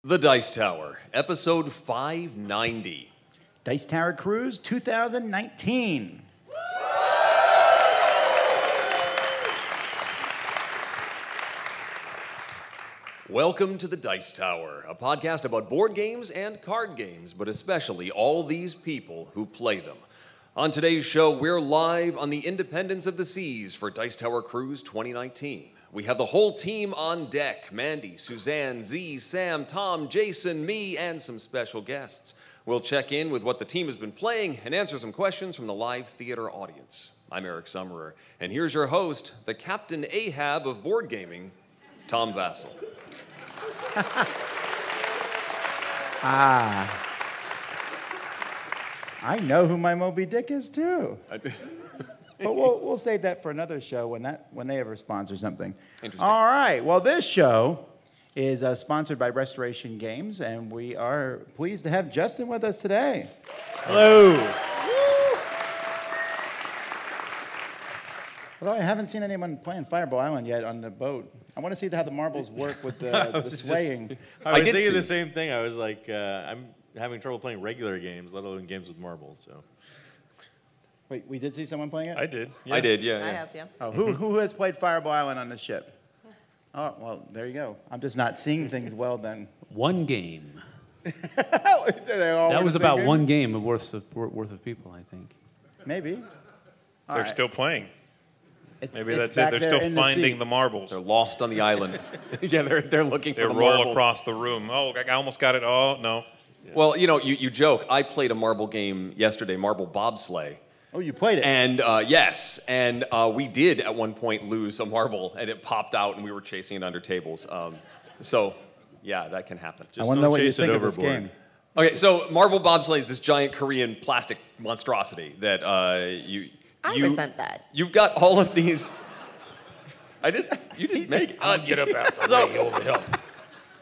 The Dice Tower, episode 590. Dice Tower Cruise 2019. Welcome to the Dice Tower, a podcast about board games and card games, but especially all these people who play them. On today's show, we're live on the Independence of the Seas for Dice Tower Cruise 2019. We have the whole team on deck: Mandi, Suzanne, Z, Sam, Tom, Jason, me, and some special guests. We'll check in with what the team has been playing and answer some questions from the live theater audience. I'm Eric Summerer, and here's your host, the Captain Ahab of board gaming, Tom Vassell. I know who my Moby Dick is too. But we'll save that for another show when they ever sponsor something. Interesting. All right. Well, this show is sponsored by Restoration Games, and we are pleased to have Justin with us today. Hello. Although I haven't seen anyone playing Fireball Island yet on the boat. I want to see how the marbles work with the swaying. I was thinking the same thing. I was like, I'm having trouble playing regular games, let alone games with marbles. So. Wait, we did see someone playing it? I did. Yeah. I did, yeah. I have, yeah. Oh, who has played Fireball Island on the ship? Oh, well, there you go. I'm just not seeing things well then. One game. That was about one game worth of people, I think. Maybe. They're still playing. Maybe it's that's it. They're still finding the the marbles. They're lost on the island. Yeah, they're looking for They the roll marbles. across the room. Oh, I almost got it. Oh, no. Yeah. Well, you joke. I played a marble game yesterday, Marble Bobsleigh. Oh, you played it? And yes, and we did at one point lose a marble, and it popped out, and we were chasing it under tables. So, yeah, that can happen. I want to know what you think of this game. Okay, so Marble Bobsleigh is this giant Korean plastic monstrosity that I resent that. You've got all of these. You didn't make it. Get up out the way over here.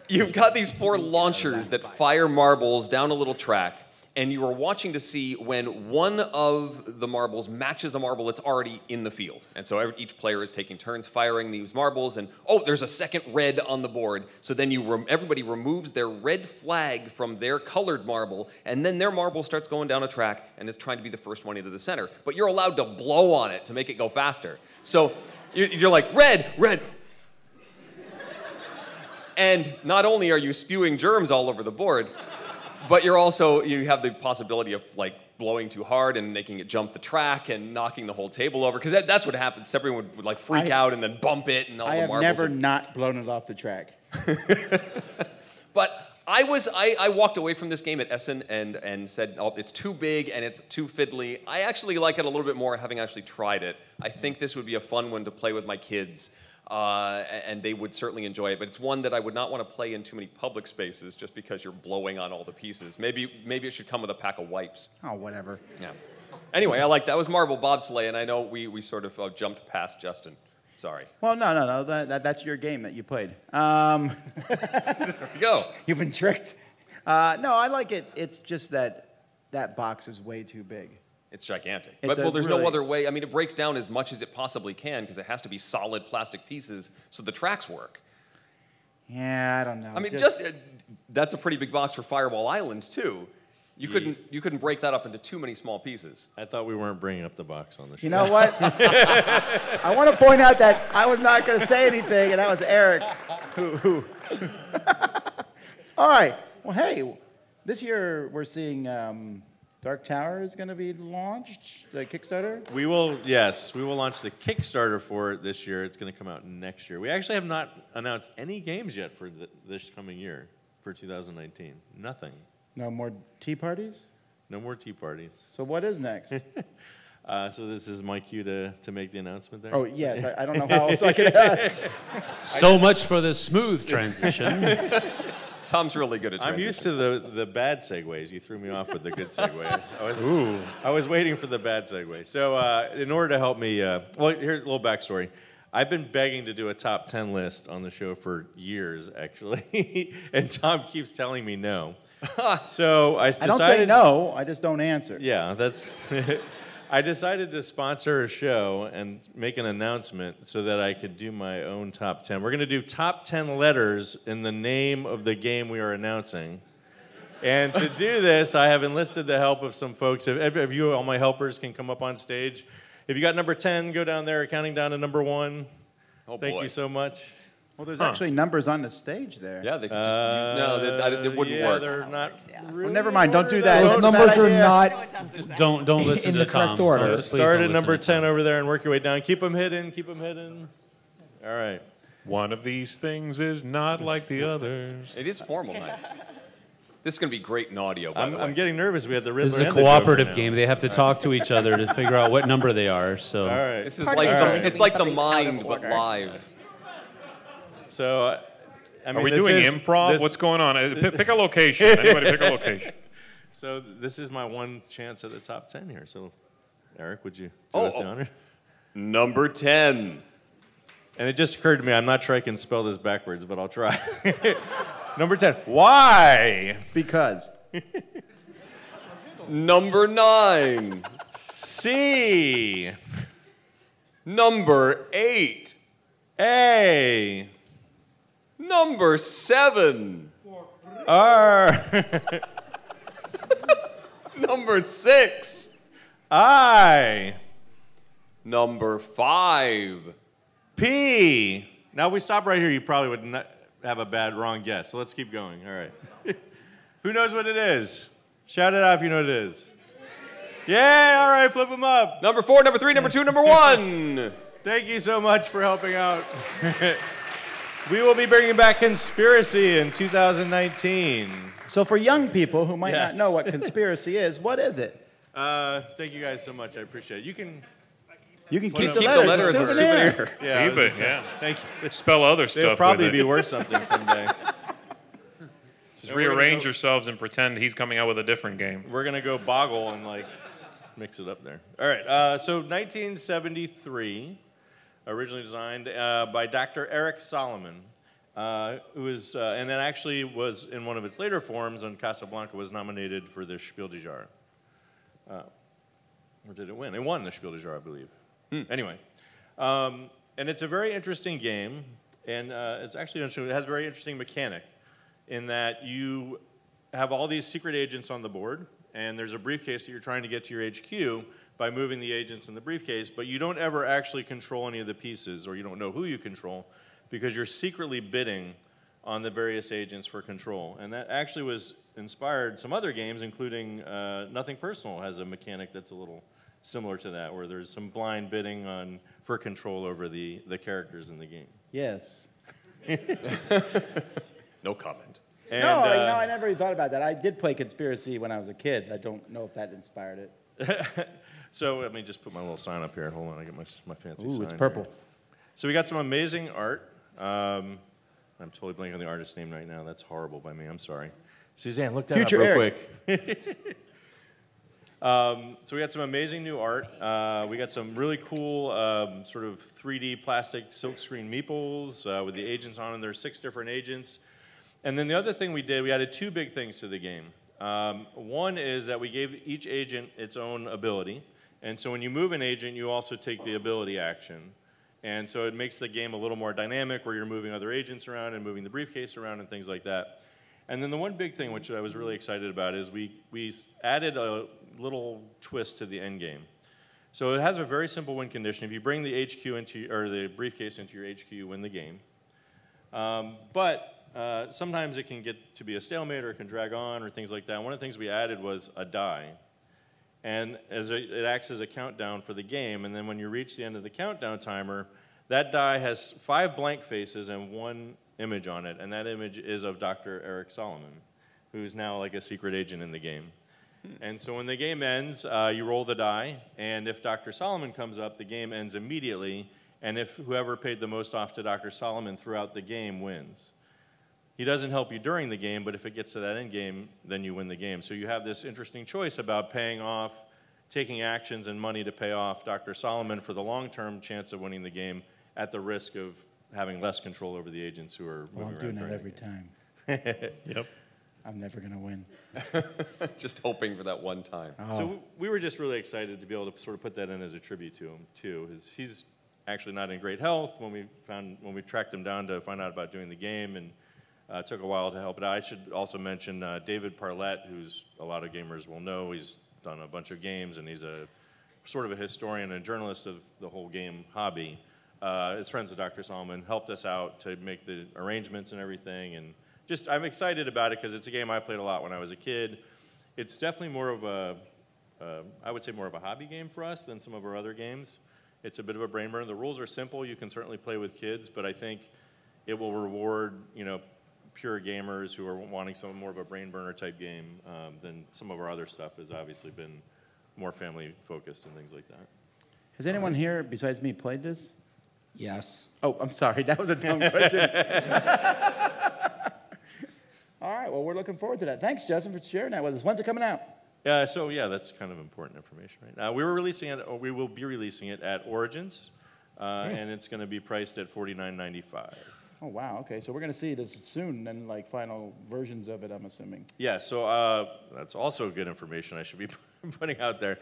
You've got these four launchers that fire marbles down a little track, and you are watching to see when one of the marbles matches a marble that's already in the field. And so each player is taking turns firing these marbles, and oh, there's a second red on the board. So then everybody removes their red flag from their colored marble, and then their marble starts going down a track and is trying to be the first one into the center. But you're allowed to blow on it to make it go faster. So you're like, red, red. And not only are you spewing germs all over the board, but you have the possibility of like blowing too hard and making it jump the track and knocking the whole table over, because that's what happens. Everyone would like freak out and then bump it, and all the marbles. I have never not blown it off the track. But I walked away from this game at Essen and said, oh, it's too big and it's too fiddly. I actually like it a little bit more having actually tried it. I think this would be a fun one to play with my kids. And they would certainly enjoy it, but it's one that I would not want to play in too many public spaces just because you're blowing on all the pieces. Maybe it should come with a pack of wipes. Oh, whatever. Yeah. Anyway, that was Marble Bobsleigh, and I know we sort of jumped past Justin. Sorry. Well, no. That's your game that you played. There you go. You've been tricked. No, I like it. It's just that box is way too big. It's gigantic. But there's no other way. I mean, it breaks down as much as it possibly can because it has to be solid plastic pieces so the tracks work. Yeah, I don't know. I mean, that's a pretty big box for Fireball Island, too. You couldn't break that up into too many small pieces. I thought we weren't bringing up the box on the show. You know what? I want to point out that I was not going to say anything, and that was Eric. All right. Well, hey, this year we're seeing Dark Tower is going to be launched, the Kickstarter? We will launch the Kickstarter for it this year. It's going to come out next year. We actually have not announced any games yet for this coming year, for 2019. Nothing. No more tea parties? No more tea parties. So what is next? So this is my cue to make the announcement there? Oh, yes. I don't know how else I can ask. So much for the smooth transition. Tom's really good at transition. I'm used to the bad segues. You threw me off with the good segue. I was waiting for the bad segue. So in order to help me, well, here's a little backstory. I've been begging to do a top 10 list on the show for years, actually, and Tom keeps telling me no. So I decided... I don't say no, I just don't answer. Yeah, that's... I decided to sponsor a show and make an announcement so that I could do my own top 10. We're going to do top 10 letters in the name of the game we are announcing. And to do this, I have enlisted the help of some folks. If you, all my helpers, can come up on stage. If you got number 10, go down there, counting down to number 1. Oh, Thank boy. you so much. Well, there's actually numbers on the stage there. Yeah, they could just use... No, they wouldn't work. They're not really Well, never mind. Don't do that. Those That's a bad numbers are idea. not. Don't listen In to the correct Tom. order. Please Start don't at listen number to Tom. 10 over there and work your way down. Keep them hidden. Keep them hidden. All right. One of these things is not like the others. It is formal night. This is going to be great in audio, by the way. I'm getting nervous. We had the Riddler This is a and the Joker cooperative now. game. They have to talk to each other to figure out what number they are. So All right. This is Part like of some, it's it's like the something's out of mind, but order. live. So, I mean, Are we this doing is- improv? this- What's going on? Pick a location. Anybody pick a location. So this is my one chance at the top 10 here. So, Eric, would you do Oh, us the oh. honor? Number 10. And it just occurred to me, I'm not sure I can spell this backwards, but I'll try. Number 10. Why? Because. Number 9. C. Number 8. A. Number 7. R. Number 6. I. Number 5. P. Now, if we stop right here, you probably would not have a bad wrong guess. So let's keep going. All right. Who knows what it is? Shout it out if you know what it is. Yeah, all right, flip them up. Number 4, number 3, number 2, number 1. Thank you so much for helping out. We will be bringing back Conspiracy in 2019. So for young people who might not Yes. know what conspiracy is, what is it? Thank you guys so much. I appreciate it. You can... You can Keep keep the Keep letter, the letter as as a souvenir. Yeah, I was Keep it, just saying, yeah. Thank you. Spell other They'll stuff probably with be it. worth something someday. Just And we're gonna rearrange go- yourselves and pretend he's coming out with a different game. We're going to go boggle and, like, mix it up there. All right, so 1973, originally designed by Dr. Eric Solomon, who was, and then actually was in one of its later forms on Casablanca, was nominated for the Spiel des Jahres. Or did it win? It won the Spiel des Jahres, I believe. Anyway, and it's a very interesting game, and it's actually interesting. It has a very interesting mechanic in that you have all these secret agents on the board, and there's a briefcase that you're trying to get to your HQ by moving the agents in the briefcase, but you don't ever actually control any of the pieces, or you don't know who you control, because you're secretly bidding on the various agents for control. And that actually was inspired some other games, including Nothing Personal has a mechanic that's a little similar to that, where there's some blind bidding for control over the characters in the game. Yes. No comment. And, No, I never even thought about that. I did play Conspiracy when I was a kid. I don't know if that inspired it. So let me just put my little sign up here. Hold on, I get my fancy sign. Ooh, it's purple. here. So we got some amazing art. I'm totally blanking on the artist's name right now. That's horrible by me. I'm sorry. Suzanne, look that Future up real Eric. quick. So we got some amazing new art. We got some really cool sort of 3D plastic silkscreen meeples with the agents on them. There's 6 different agents. And then the other thing we did, we added 2 big things to the game. One is that we gave each agent its own ability. And so when you move an agent, you also take the ability action. And so it makes the game a little more dynamic, where you're moving other agents around and moving the briefcase around and things like that. And then the one big thing, which I was really excited about, is we added a little twist to the end game. So it has a very simple win condition. If you bring the HQ into, or the briefcase into your HQ, you win the game. But sometimes it can get to be a stalemate, or it can drag on, or things like that. One of the things we added was a die. And it acts as a countdown for the game, and then when you reach the end of the countdown timer, that die has 5 blank faces and 1 image on it, and that image is of Dr. Eric Solomon, who's now like a secret agent in the game. And so when the game ends, you roll the die, and if Dr. Solomon comes up, the game ends immediately, and if whoever paid the most off to Dr. Solomon throughout the game wins. He doesn't help you during the game, but if it gets to that end game, then you win the game. So you have this interesting choice about paying off, taking actions and money to pay off Dr. Solomon for the long-term chance of winning the game at the risk of having less control over the agents who are Well, I'm moving doing around that during every the game. time. Yep. I'm never going to win. Just hoping for that one time. Oh. So we were just really excited to be able to sort of put that in as a tribute to him too. He's actually not in great health when we tracked him down to find out about doing the game, and it took a while to help it out. I should also mention David Parlett, who's a lot of gamers will know. He's done a bunch of games, and he's a sort of a historian and journalist of the whole game hobby. Is friends with Dr. Solomon, helped us out to make the arrangements and everything, and just I'm excited about it because it's a game I played a lot when I was a kid. It's definitely more of a, I would say more of a hobby game for us than some of our other games. It's a bit of a brain burner. The rules are simple. You can certainly play with kids, but I think it will reward, pure gamers who are wanting some more of a brain burner type game than some of our other stuff has obviously been more family focused and things like that. Has anyone here besides me played this? Yes. Oh, I'm sorry. That was a dumb question. All right. Well, we're looking forward to that. Thanks, Justin, for sharing that with us. When's it coming out? So that's kind of important information, right? We will be releasing it at Origins, and it's going to be priced at $49.95. Oh, wow. Okay. So we're going to see this soon, and like final versions of it, I'm assuming. Yeah. So that's also good information I should be putting out there.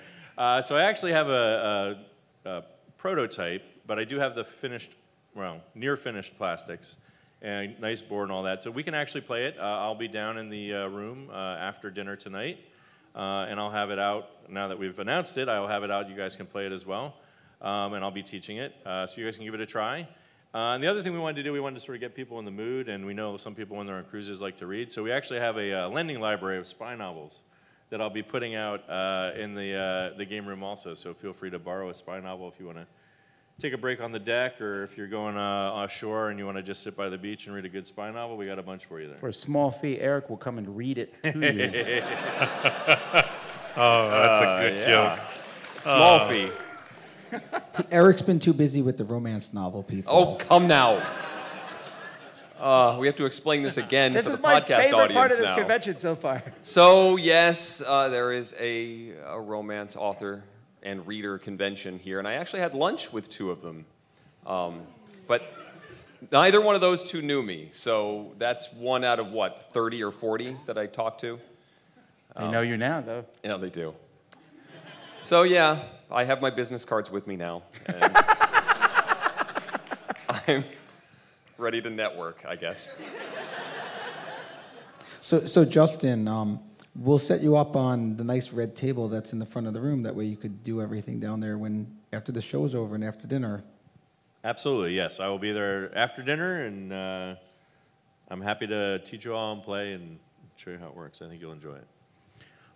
So I actually have a prototype, but I do have the finished, near finished plastics. And nice board and all that. So we can actually play it. I'll be down in the room after dinner tonight, and I'll have it out. Now that we've announced it, I'll have it out. You guys can play it as well, and I'll be teaching it. So you guys can give it a try. And the other thing we wanted to do, we wanted to sort of get people in the mood, and we know some people when they're on cruises like to read. So we actually have a lending library of spy novels that I'll be putting out in the game room also. So feel free to borrow a spy novel if you want to take a break on the deck, or if you're going offshore and you want to just sit by the beach and read a good spy novel, we got a bunch for you there. For a small fee, Eric will come and read it to you. Oh, that's a good joke. Small fee. Eric's been too busy with the romance novel, people. Oh, come now. We have to explain this again This to is the my podcast favorite audience part of this now. convention so far. So, yes, there is a romance author and reader convention here, and I actually had lunch with two of them. But neither one of those two knew me, so that's one out of, 30 or 40 that I talked to? They know you now, though. Yeah, they do. So, yeah, I have my business cards with me now, and I'm ready to network, I guess. So Justin, we'll set you up on the nice red table that's in the front of the room. That way you could do everything down there after the show's over and after dinner. Absolutely, yes. I will be there after dinner, and I'm happy to teach you all and play and show you how it works. I think you'll enjoy it.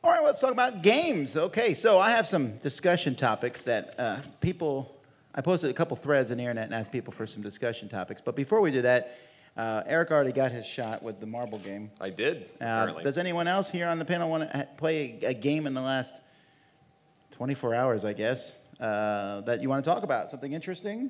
All right, let's talk about games. Okay, so I have some discussion topics that I posted a couple threads on the internet and asked people for some discussion topics. But before we do that, Eric already got his shot with the marble game. I did, apparently. Does anyone else here on the panel want to play a game in the last 24 hours, I guess, that you want to talk about? Something interesting?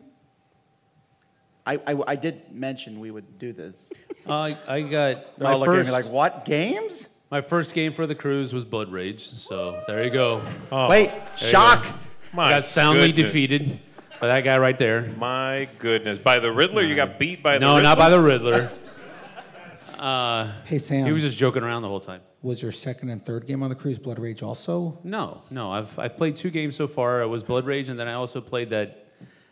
I did mention we would do this. I got They're all looking at me like, what, games? my first game for the cruise was Blood Rage, so there you go. Oh, Wait, shock! my Got soundly goodness. defeated by that guy right there. My goodness. By the Riddler? You got beat by the Riddler? No, not by the Riddler. Hey Sam, He was just joking around the whole time. was your second and third game on the cruise Blood Rage also? No. I've played 2 games so far. It was Blood Rage, and then I also played that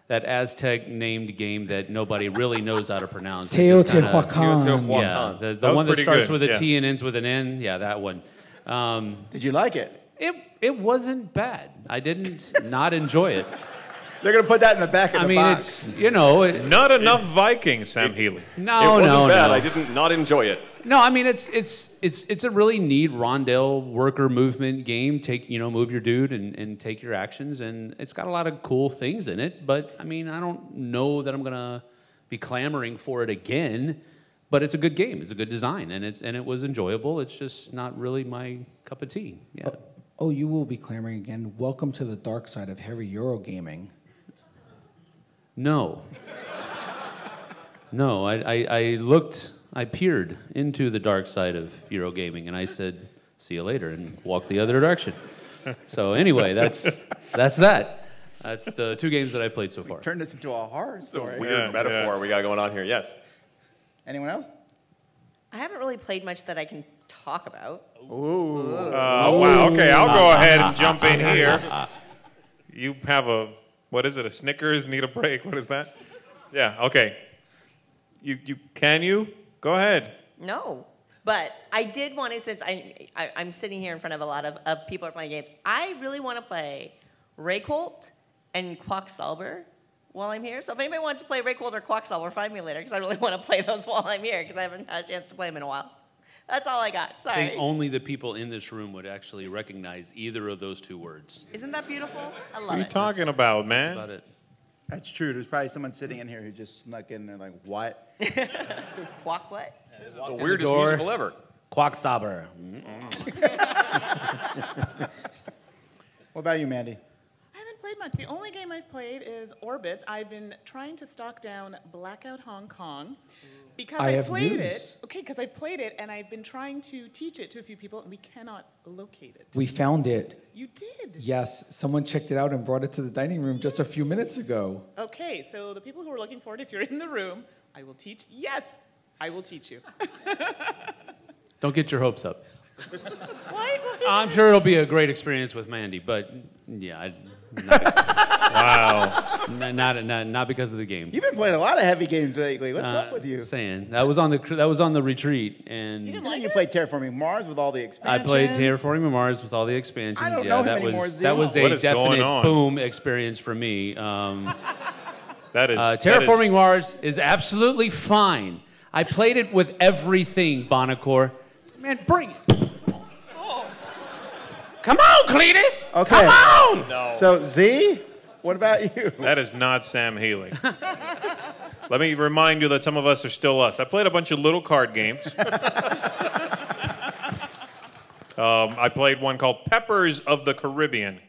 Aztec named game that nobody really knows how to pronounce. It just kinda- Teotihuacan. Yeah, the That was one that pretty starts good, with a yeah. T and ends with an N. Yeah, that one. Did you like it? It wasn't bad. I didn't not enjoy it. They're going to put that in the back of I the mean, box. it's Not enough Vikings, Sam Healy. no, It wasn't no, bad. no. I didn't not enjoy it. No, I mean it's a really neat rondel worker movement game. Move your dude and take your actions, and it's got a lot of cool things in it. But I mean, I don't know that I'm gonna be clamoring for it again. But it's a good game. It's a good design, and it was enjoyable. It's just not really my cup of tea. Yeah. Oh, you will be clamoring again. Welcome to the dark side of heavy Eurogaming. No. No, I peered into the dark side of Eurogaming, and I said, see you later, and walked the other direction. So anyway, that's that. That's the 2 games that I played so far. Turn this into a horror It's a story. weird metaphor we got going on here, yes. Anyone else? I haven't really played much that I can talk about. Wow, okay, I'll go ahead and jump in here. You have a, what is it, a Snickers? Need a break? What is that? Yeah, okay. Can you? Go ahead. No. But I did want to, since I'm sitting here in front of a lot of people who are playing games, I really want to play Raycolt and Quacksalber while I'm here. So if anybody wants to play Raycolt or Quacksalber, find me later, because I really want to play those while I'm here, because I haven't had a chance to play them in a while. That's all I got. I Sorry. think only the people in this room would actually recognize either of those two words. Isn't that beautiful? I love What are you it. talking about, man? That's about it. That's true. There's probably someone sitting in here who just snuck in and like, what? Quack what? This is the weirdest musical ever. Quacksalber. What about you, Mandy? I haven't played much. The only game I've played is Orbits. I've been trying to stalk down Blackout Hong Kong because I I have played news. it. Okay, because I played it and I've been trying to teach it to a few people and we cannot locate it. We found it. You did? Yes, someone checked it out and brought it to the dining room just a few minutes ago. Okay, so the people who are looking for it, if you're in the room, I will teach. Yes, I will teach you. Don't get your hopes up. Why? I'm sure it'll be a great experience with Mandy, but yeah, Wow. not because of the game. You've been playing a lot of heavy games lately. What's up with you? Saying that was on the retreat, and Didn't you play Terraforming Mars with all the I expansions? played Terraforming Mars with all the expansions. I don't yeah, know him that anymore, was Zeke. that was What a is going definite on? boom experience for me. That is Terraforming Mars is absolutely fine. I played it with everything, Bonacore. Man, bring it. Come on, Cletus. Okay. Come on. No. So, Z, what about you? That is not Sam Healy. Let me remind you that some of us are still us. I played a bunch of little card games. I played one called Peppers of the Caribbean,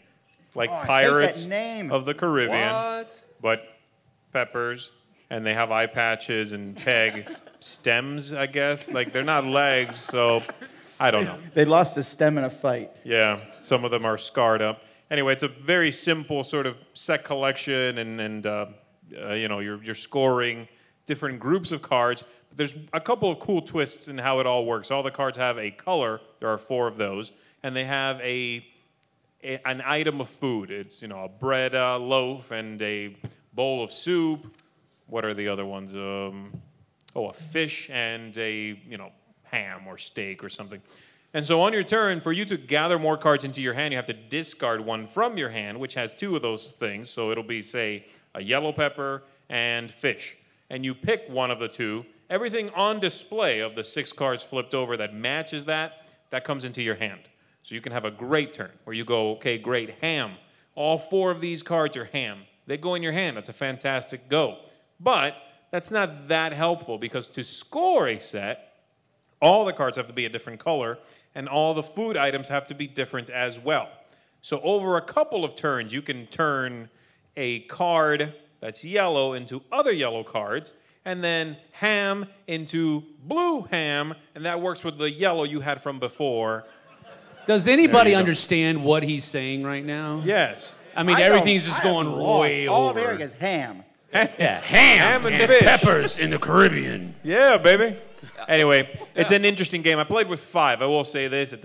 like I hate Pirates that name. of the Caribbean, What? but peppers, and they have eye patches and peg stems, I guess. Like, they're not legs, so I don't know. They lost a stem in a fight. Yeah, some of them are scarred up. Anyway, it's a very simple sort of set collection, and you know, you're scoring different groups of cards. But there's a couple of cool twists in how it all works. All the cards have a color. There are 4 of those, and they have an item of food. It's, you know, a bread loaf and a bowl of soup. What are the other ones? A fish and a, you know, ham or steak or something. And so on your turn, for you to gather more cards into your hand, you have to discard one from your hand, which has 2 of those things. So it'll be, say, a yellow pepper and fish. And you pick one of the 2. Everything on display of the 6 cards flipped over that matches that comes into your hand. So you can have a great turn where you go, okay, great, ham. All 4 of these cards are ham. They go in your hand. That's a fantastic go. But that's not that helpful, because to score a set, all the cards have to be a different color, and all the food items have to be different as well. So over a couple of turns, you can turn a card that's yellow into other yellow cards, and then ham into blue ham, and that works with the yellow you had from before. Does anybody go. understand what he's saying right now? Yes. I mean, everything's just going way All over. of Eric is ham. Yeah, ham and fish. peppers in the Caribbean. Yeah, baby. Anyway, it's an interesting game. I played with 5. I will say this: it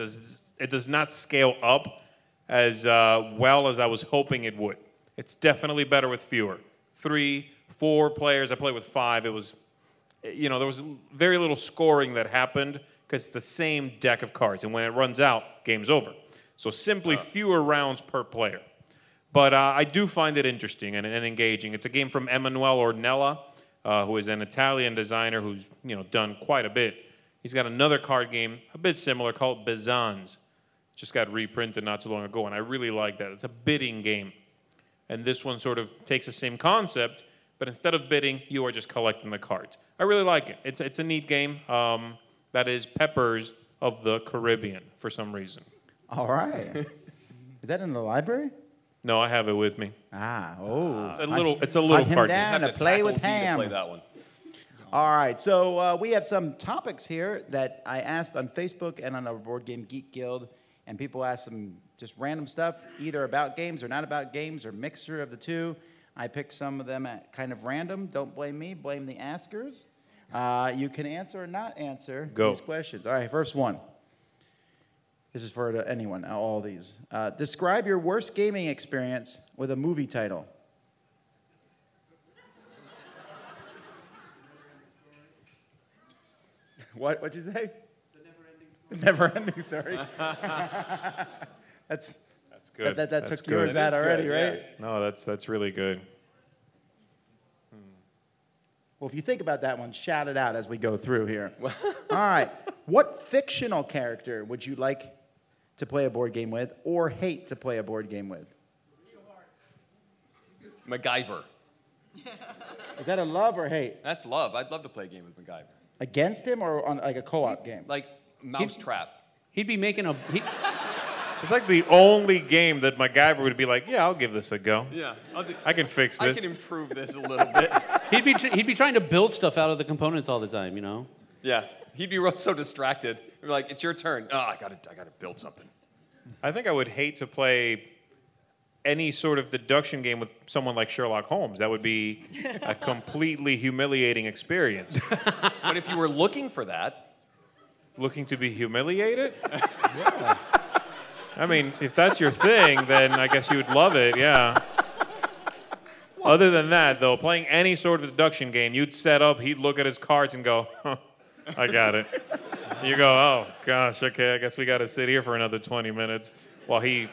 does not scale up as well as I was hoping it would. It's definitely better with fewer. 3, 4 players. I played with 5. It was, you know, there was very little scoring that happened because it's the same deck of cards, and when it runs out, game's over. So simply fewer rounds per player. But I do find it interesting and engaging. It's a game from Emanuele Ornella, who is an Italian designer who's, you know, done quite a bit. He's got another card game a bit similar called Bizans. Just got reprinted not too long ago, and I really like that. It's a bidding game. And this one sort of takes the same concept, but instead of bidding, you are just collecting the cards. I really like it. It's a neat game. That is Peppers of the Caribbean for some reason. All right. Is that in the library? No, I have it with me. It's a little Hunt him card down. game. Have to play tackle with Z to ham. play that one. All right, so we have some topics here that I asked on Facebook and on our Board Game Geek Guild, and people asked some just random stuff, either about games or not about games, or mixture of the two. I picked some of them at kind of random. Don't blame me, blame the askers. You can answer or not answer these questions. All right, first one. This is for anyone, all these. Describe your worst gaming experience with a movie title. What'd you say? The never-ending story. That's good. That That's took good. yours out already, good, yeah. right? No, that's really good. Well, if you think about that one, shout it out as we go through here. All right. What fictional character would you like to play a board game with or hate to play a board game with? MacGyver. Is that a love or hate? That's love. I'd love to play a game with MacGyver. Against him or on like a co-op game? Like Mousetrap. He'd be making a. It's like the only game that MacGyver would be like, yeah, I'll give this a go. Yeah. I can fix this. I can improve this a little bit. He'd be trying to build stuff out of the components all the time, you know. Yeah. He'd be so distracted. He'd be like, it's your turn. Oh, I gotta build something. I think I would hate to play any sort of deduction game with someone like Sherlock Holmes. That would be a completely humiliating experience. But if you were looking for that, Looking to be humiliated? Yeah. I mean, if that's your thing, then I guess you would love it, yeah. Other than that, though, playing any sort of deduction game, you'd set up, he'd look at his cards and go, huh, I got it. You go, oh, gosh, okay, I guess we got to sit here for another 20 minutes while he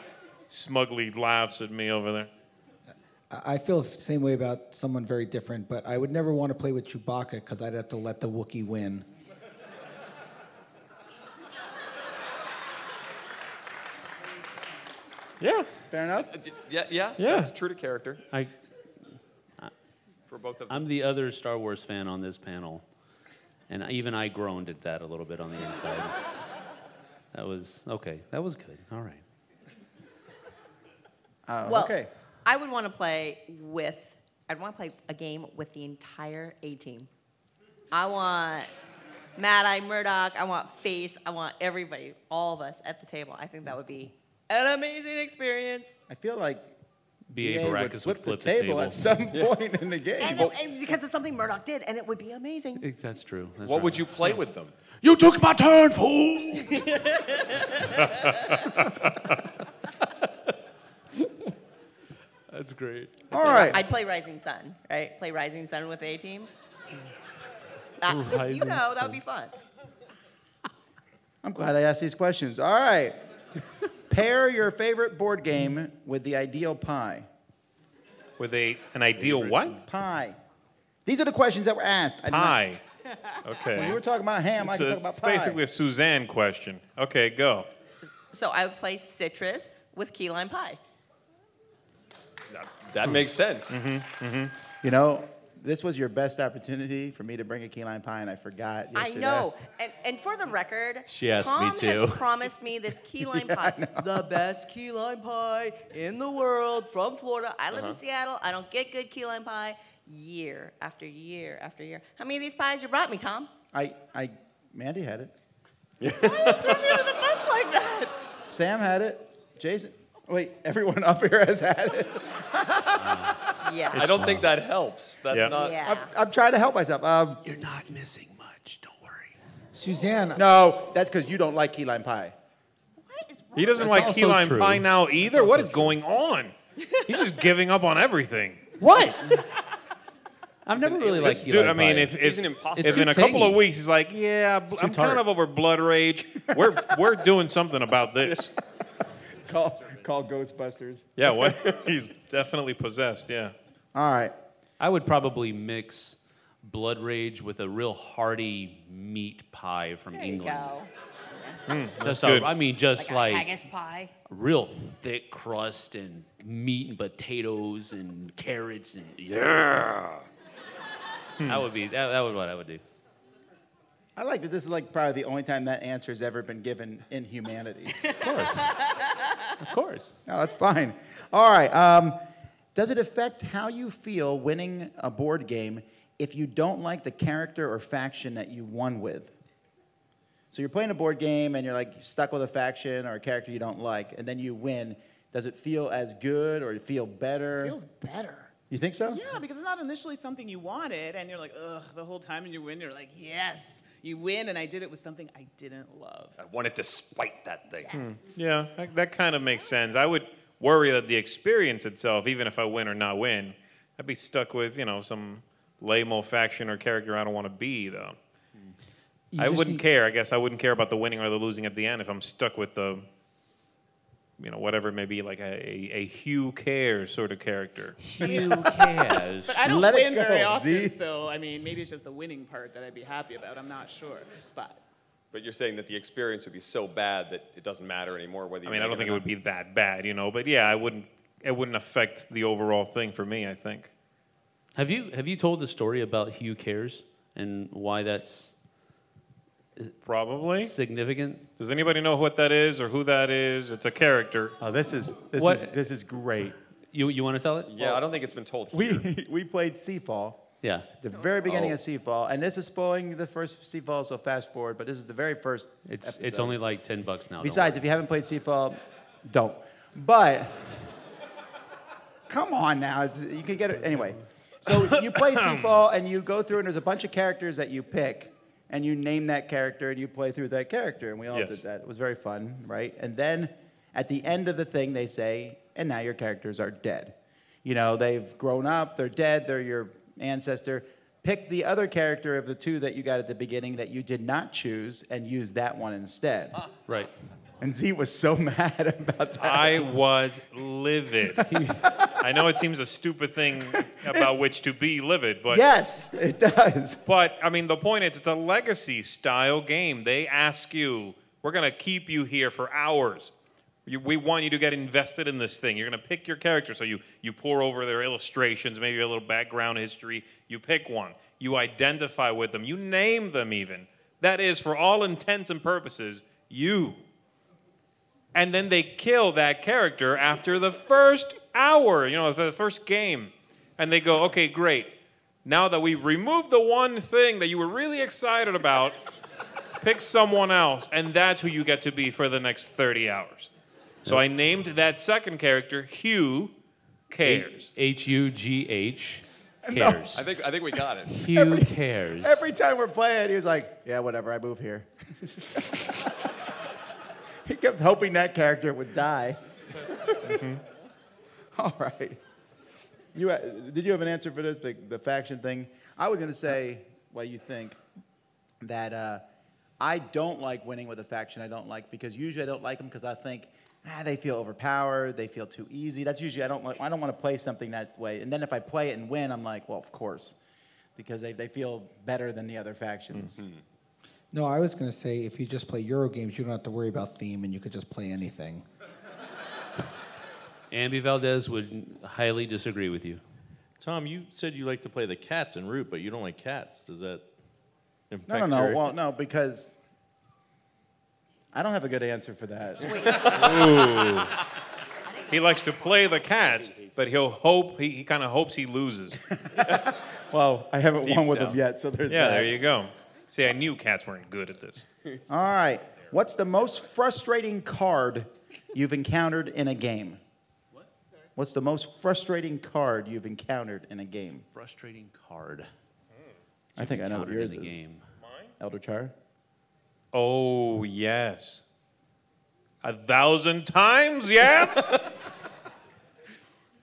smugly laughs at me over there. I feel the same way about someone very different, but I would never want to play with Chewbacca because I'd have to let the Wookiee win. Yeah. Fair enough? yeah, that's true to character for both of them. I'm the other Star Wars fan on this panel, and even I groaned at that a little bit on the inside. That was okay. That was good. All right. Well, okay. I would want to play I'd want to play a game with the entire A-team. I want Mad Eye Murdoch, I want Face, I want everybody, all of us at the table. I think that would be an amazing experience. I feel like B.A. EA Baracus would flip the table at some point in the game. And because it's something Murdoch did, and it would be amazing. That's true. That's What right. would you play with them? You took my turn, fool! That's great. All right. I'd play Rising Sun, right? Play Rising Sun with the A-team. Rising that would be fun. I'm glad I asked these questions. All right. Pair your favorite board game with the ideal pie. With an ideal what? Pie. These are the questions that were asked. Pie. Okay. When you were talking about ham, I can talk about It's pie. basically a Suzanne question. Okay, go. So I would play Citrus with key lime pie. That makes sense. You know, this was your best opportunity for me to bring a key lime pie, and I forgot yesterday. I know. And for the record, She asked Tom me too. has promised me this key lime pie. The best key lime pie in the world from Florida. I live in Seattle. I don't get good key lime pie year after year after year. How many of these pies you brought me, Tom? Mandy had it. Throw me under the bus like that. Sam had it. Jason. Wait, everyone up here has had it. Yeah. I don't think that helps. That's not. Yeah. I'm trying to help myself. You're not missing much. Don't worry. Suzanne, No, that's because you don't like key lime pie. What is wrong? He doesn't That's like key also lime true. pie now either. What is going on? He's just giving up on everything. What? I've never really liked Dude, I mean, if He's an imposter. if too in a couple of tangy. weeks he's like, yeah, I'm tart. kind of over blood rage. We're doing something about this. Call Ghostbusters. Yeah, what? He's definitely possessed. Yeah. All right. I would probably mix Blood Rage with a real hearty meat pie from There you England. go. Just good. I mean, just Like a like haggis pie. real thick crust and meat and potatoes and carrots and yeah. That would be that would what I would do. I like that this is like probably the only time that answer has ever been given in humanity. Of course. No, that's fine. All right. Does it affect how you feel winning a board game if you don't like the character or faction that you won with? So you're playing a board game and you're like stuck with a faction or a character you don't like, and then you win. Does it feel as good or feel better? Feels better. You think so? Yeah, because it's not initially something you wanted, and you're like, ugh, the whole time, and you win, you're like, yes. you win, and I did it with something I didn't love. I wanted to spite that thing. Yeah, that kind of makes sense. I would worry that the experience itself, even if I win or not win, I'd be stuck with, some lame-o faction or character I don't want to be, though. I wouldn't care. I guess I wouldn't care about the winning or the losing at the end if I'm stuck with the, whatever it may be, like a Hugh Cares sort of character. Hugh Cares. But I don't Let it win go, very often, V. so I mean, maybe it's just the winning part that I'd be happy about. I'm not sure, but. But you're saying that the experience would be so bad that it doesn't matter anymore whether you I don't think it would be that bad, but yeah, it wouldn't affect the overall thing for me, I think. Have you told the story about Hugh Cares and why that's Probably. significant? Does anybody know what that is or who that is? It's a character. Oh, this is great. You want to tell it? Yeah, I don't think it's been told here. We played Seafall. Yeah. The very beginning of Seafall, and this is spoiling the first Seafall, so fast forward. But this is the very first. It's episode. only like $10 now. Besides, if you haven't played Seafall, don't. But come on now, you can get it anyway. So you play Seafall, and you go through, and there's a bunch of characters that you pick, and you name that character, and you play through that character, and we all did that. It was very fun, right? And then at the end of the thing, they say, and now your characters are dead. They've grown up, they're dead, they're your ancestor. Pick the other character of the two that you got at the beginning that you did not choose and use that one instead. Right. And Z was so mad about that. I was livid. I know it seems a stupid thing about which to be livid, but Yes, it does. But the point is, it's a legacy style game. They ask you, we're going to keep you here for hours. We want you to get invested in this thing. You're going to pick your character. So you pour over their illustrations, maybe a little background history. You pick one. You identify with them. You name them even. That is, for all intents and purposes, you. And then they kill that character after the first hour, the first game. And they go, okay, great. Now that we've removed the one thing that you were really excited about, pick someone else. And that's who you get to be for the next 30 hours. So I named that second character Hugh Cares. H-U-G-H Cares. I think we got it. Hugh Cares. Every time we're playing, he was like, yeah, whatever, I move here. He kept hoping that character would die. All right. Did you have an answer for this, the faction thing? I was going to say, what you think, that I don't like winning with a faction I don't like, because usually I don't like them because I think, they feel overpowered, they feel too easy. That's usually, I don't want to play something that way. And then if I play it and win, I'm like, well, of course, because they feel better than the other factions. Mm-hmm. No, I was going to say, if you just play Euro games, you don't have to worry about theme, and you could just play anything. Ambi Valdez would highly disagree with you. Tom, you said you like to play the cats in Root, but you don't like cats. Does that No. Well, no, because I don't have a good answer for that. Ooh. He likes to play the cats, but he kind of hopes he loses. Well, I haven't Deep won with down. them yet, so there's Yeah, that. there you go. See, I knew cats weren't good at this. All right. What's the most frustrating card you've encountered in a game? What's the most frustrating card you've encountered in a game? Frustrating card. I think I know what Encountered yours in is. the game. Elder Char? Oh, yes. 1,000 times, yes?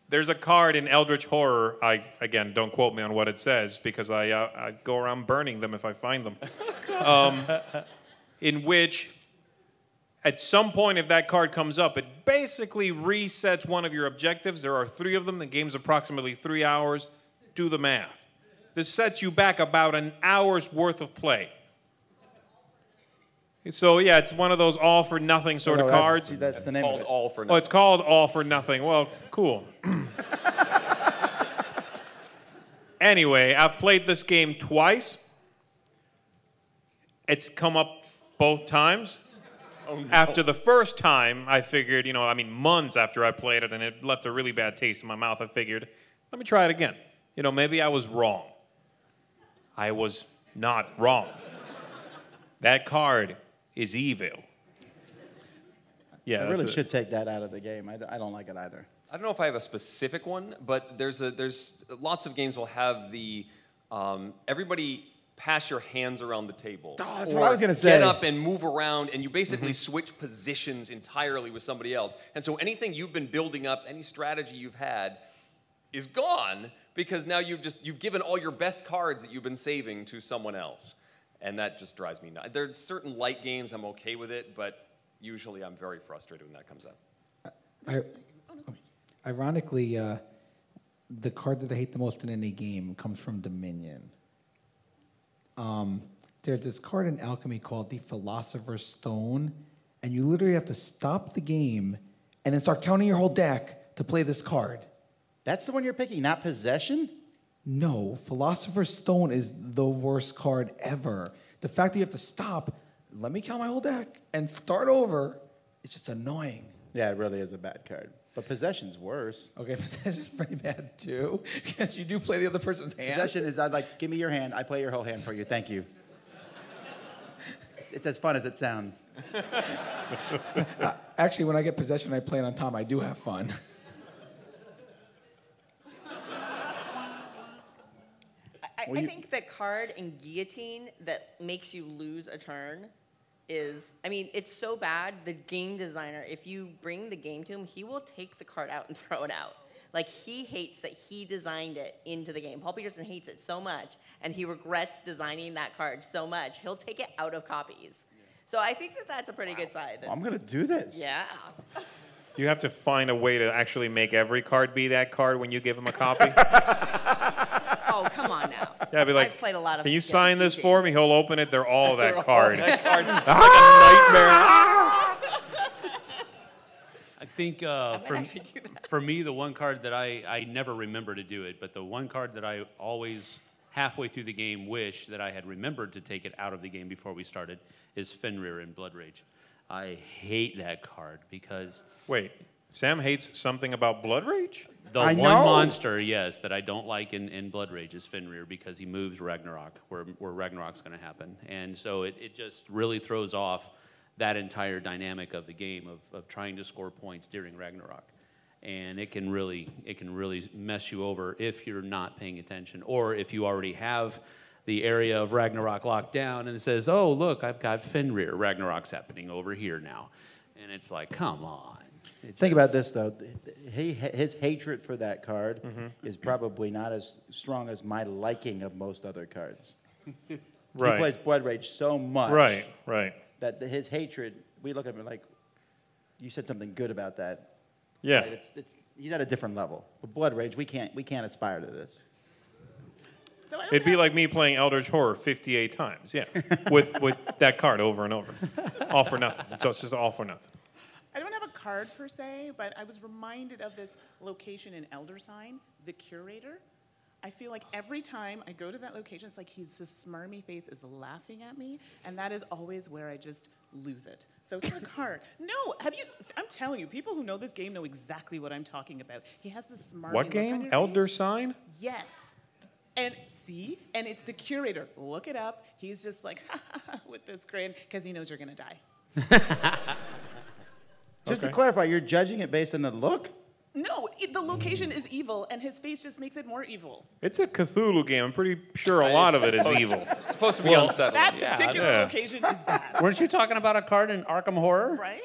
There's a card in Eldritch Horror. Again, don't quote me on what it says, because I go around burning them if I find them. In which, at some point, if that card comes up, it basically resets one of your objectives. There are 3 of them. The game's approximately 3 hours. Do the math. This sets you back about an hour's worth of play. So, yeah, it's one of those all-for-nothing sort of cards. That's the name Called of it. All for Oh, Nothing. it's called All for Nothing. Well, cool. Anyway, I've played this game twice. It's come up both times. Oh, no. After the first time, I figured, months after I played it, and it left a really bad taste in my mouth, I figured, let me try it again. Maybe I was wrong. I was not wrong. That card is evil. Yeah, I really should take that out of the game. I don't like it either. I don't know if I have a specific one, but there's lots of games will have the everybody pass your hands around the table. Oh, that's or what I was gonna say. Get up and move around, and you basically switch positions entirely with somebody else. And so anything you've been building up, any strategy you've had, is gone because now you've given all your best cards that you've been saving to someone else. And that just drives me nuts. There's certain light games I'm okay with it, but usually I'm very frustrated when that comes up. Ironically, the card that I hate the most in any game comes from Dominion. There's this card in Alchemy called the Philosopher's Stone, and you literally have to stop the game and then start counting your whole deck to play this card. That's the one you're picking, not Possession? No, Philosopher's Stone is the worst card ever. The fact that you have to stop, let me count my whole deck, and start over, it's just annoying. Yeah, it really is a bad card. But Possession's worse. Okay, Possession's pretty bad too, because you do play the other person's hand. Possession is, I'd like, give me your hand, I play your whole hand for you, thank you. It's as fun as it sounds. Actually, when I get Possession, I play it on Tom. I do have fun. I think the card in Guillotine that makes you lose a turn is, I mean, it's so bad, the game designer, if you bring the game to him, he will take the card out and throw it out. Like, he hates that he designed it into the game. Paul Peterson hates it so much, and he regrets designing that card so much, he'll take it out of copies. So I think that that's a pretty good side. I'm going to do this. Yeah. You have to find a way to actually make every card be that card when you give him a copy. Oh, come on now. Yeah, be like, I've played a lot of can you sign this for me? He'll open it. They're all that card. That card. It's like a nightmare. I think for me, the one card that I never remember to do it, but the one card that I always, halfway through the game, wish that I had remembered to take it out of the game before we started is Fenrir in Blood Rage. I hate that card because... Wait, Sam hates something about Blood Rage? The one monster, yes, that I don't like in Blood Rage is Fenrir because he moves Ragnarok, where Ragnarok's going to happen. And so it just really throws off that entire dynamic of the game of trying to score points during Ragnarok. And it can really mess you over if you're not paying attention, or if you already have the area of Ragnarok locked down and it says, oh, look, I've got Fenrir. Ragnarok's happening over here now. And it's like, come on. Think about this, though. His hatred for that card is probably not as strong as my liking of most other cards. Right. He plays Blood Rage so much Right. that his hatred, we look at him like, you said something good about that. Yeah. Right? He's at a different level. With Blood Rage, we can't aspire to this. So It'd be like me playing Eldritch Horror 58 times, yeah, with that card over and over. All for nothing. So it's just all for nothing. I don't have a card per se, but I was reminded of this location in Elder Sign, the Curator. I feel like every time I go to that location, it's like his smarmy face is laughing at me, and that is always where I just lose it. So it's a card. No, I'm telling you, people who know this game know exactly what I'm talking about. He has this smarmy What look game? on his Elder face. Sign? Yes. And see, and it's the Curator. Look it up. He's just like, ha, ha, ha, with this grin, because he knows you're going to die. Just to clarify, you're judging it based on the look? No, the location is evil, and his face just makes it more evil. It's a Cthulhu game. I'm pretty sure a lot of it is evil. It's supposed to be unsettling. That particular location is bad, Weren't you talking about a card in Arkham Horror? right?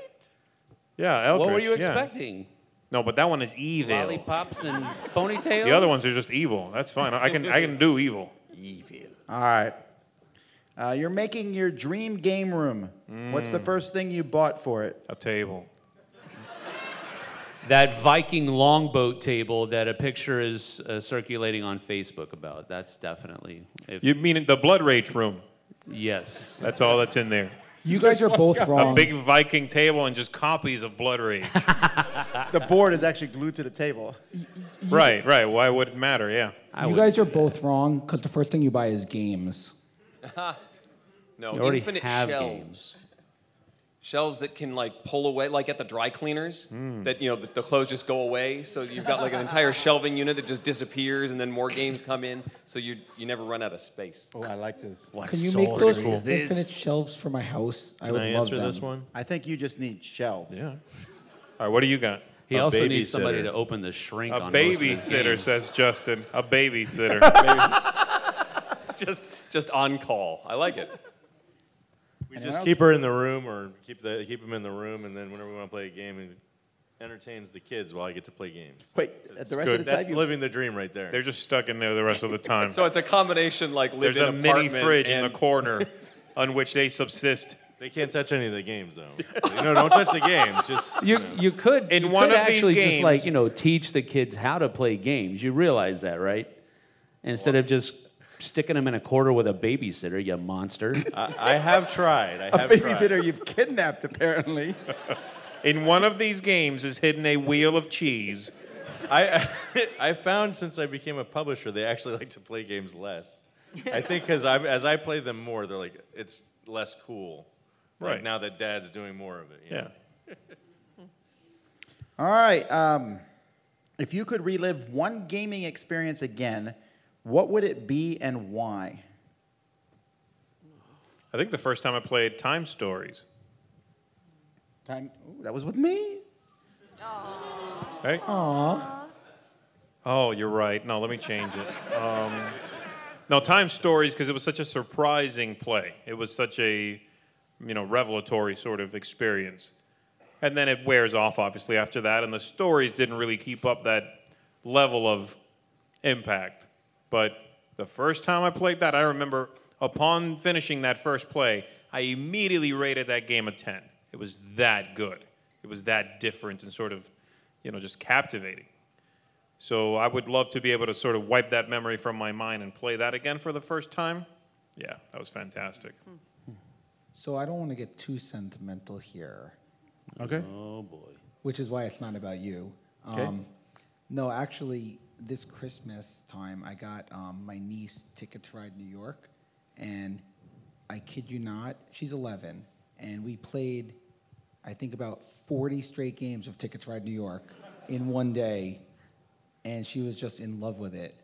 Yeah, Eldritch. What were you yeah. expecting? No, but that one is evil. Lollipops and ponytails? The other ones are just evil. That's fine. I can do evil. All right. You're making your dream game room. What's the first thing you bought for it? A table. That Viking longboat table that a picture is circulating on Facebook about. That's definitely... You mean the Blood Rage room? Yes. That's all that's in there. You guys are both wrong. A big Viking table and just copies of Blood Rage. The board is actually glued to the table. Right. Why would it matter? Yeah. You guys are both wrong because the first thing you buy is games. No, You already infinite have shelves. games. Shelves that can like pull away, like at the dry cleaners, that the clothes just go away. So you've got like an entire shelving unit that just disappears, and then more games come in. So you never run out of space. Oh, I like this. Can you make those infinite shelves for my house? I would love them. this one? I think you just need shelves. Yeah. All right. What do you got? He A also needs somebody babysitter. to open the shrink A on most of his babysitter, games. says Justin. A babysitter. just on call. I like it. We just keep her in the room, or keep them in the room, and then whenever we want to play a game, it entertains the kids while I get to play games. Wait, It's the rest good. of the time That's living the dream right there. They're just stuck in there the rest of the time. So it's a combination like live There's in a an mini apartment fridge in the and- corner on which they subsist. They can't touch any of the games, though. Don't touch the games. Just You could In you one could of these actually just like games- teach the kids how to play games. You realize that, right? Instead of just sticking them in a corner with a babysitter, you monster. I have tried. A babysitter you've kidnapped, apparently. In one of these games is hidden a wheel of cheese. I found since I became a publisher, they actually like to play games less. I think because as I play them more, they're like, it's less cool. Like, Right. now that Dad's doing more of it. Yeah. All right. If you could relive one gaming experience again, what would it be and why? I think the first time I played Time Stories. Ooh, that was with me. Right? Aw. Oh, you're right. No, let me change it. No, Time Stories, because it was such a surprising play. It was such a, revelatory sort of experience. And then it wears off, obviously, after that, and the stories didn't really keep up that level of impact. But the first time I played that, I remember upon finishing that first play, I immediately rated that game a 10. It was that good. It was that different and sort of, just captivating. So I would love to be able to sort of wipe that memory from my mind and play that again for the first time. Yeah, that was fantastic. So I don't want to get too sentimental here, Okay. Oh boy. which is why it's not about you. Okay. No, actually, this Christmas time, I got my niece Ticket to Ride New York, and I kid you not, she's 11, and we played, I think, about 40 straight games of Ticket to Ride New York in one day, and she was just in love with it.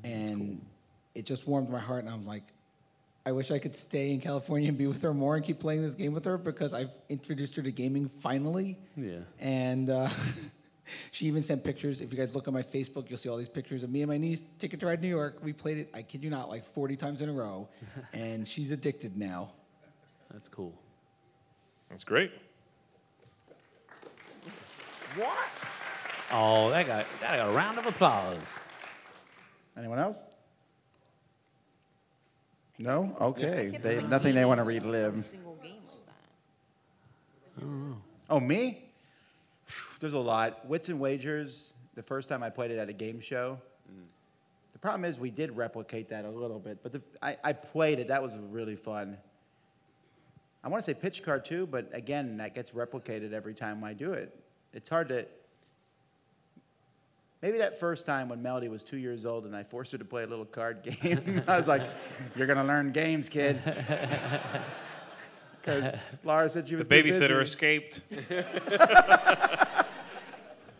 And it just warmed my heart, and I'm like, I wish I could stay in California and be with her more and keep playing this game with her, because I've introduced her to gaming finally. Yeah. And she even sent pictures. If you guys look on my Facebook, you'll see all these pictures of me and my niece, Ticket to Ride New York. We played it, I kid you not, like 40 times in a row, and she's addicted now. That's cool. That's great. What? Oh, that got a round of applause. Anyone else? No? Okay. Can't They think of nothing they want to a relive. single game like that. Oh, me? There's a lot. Wits and Wagers, the first time I played it at a game show. The problem is we did replicate that a little bit, but I played it. That was really fun. I want to say Pitch Card too, but again, that gets replicated every time I do it. It's hard to... Maybe that first time when Melody was 2 years old and I forced her to play a little card game, I was like, you're going to learn games, kid. Because Laura said she was The too babysitter busy. escaped.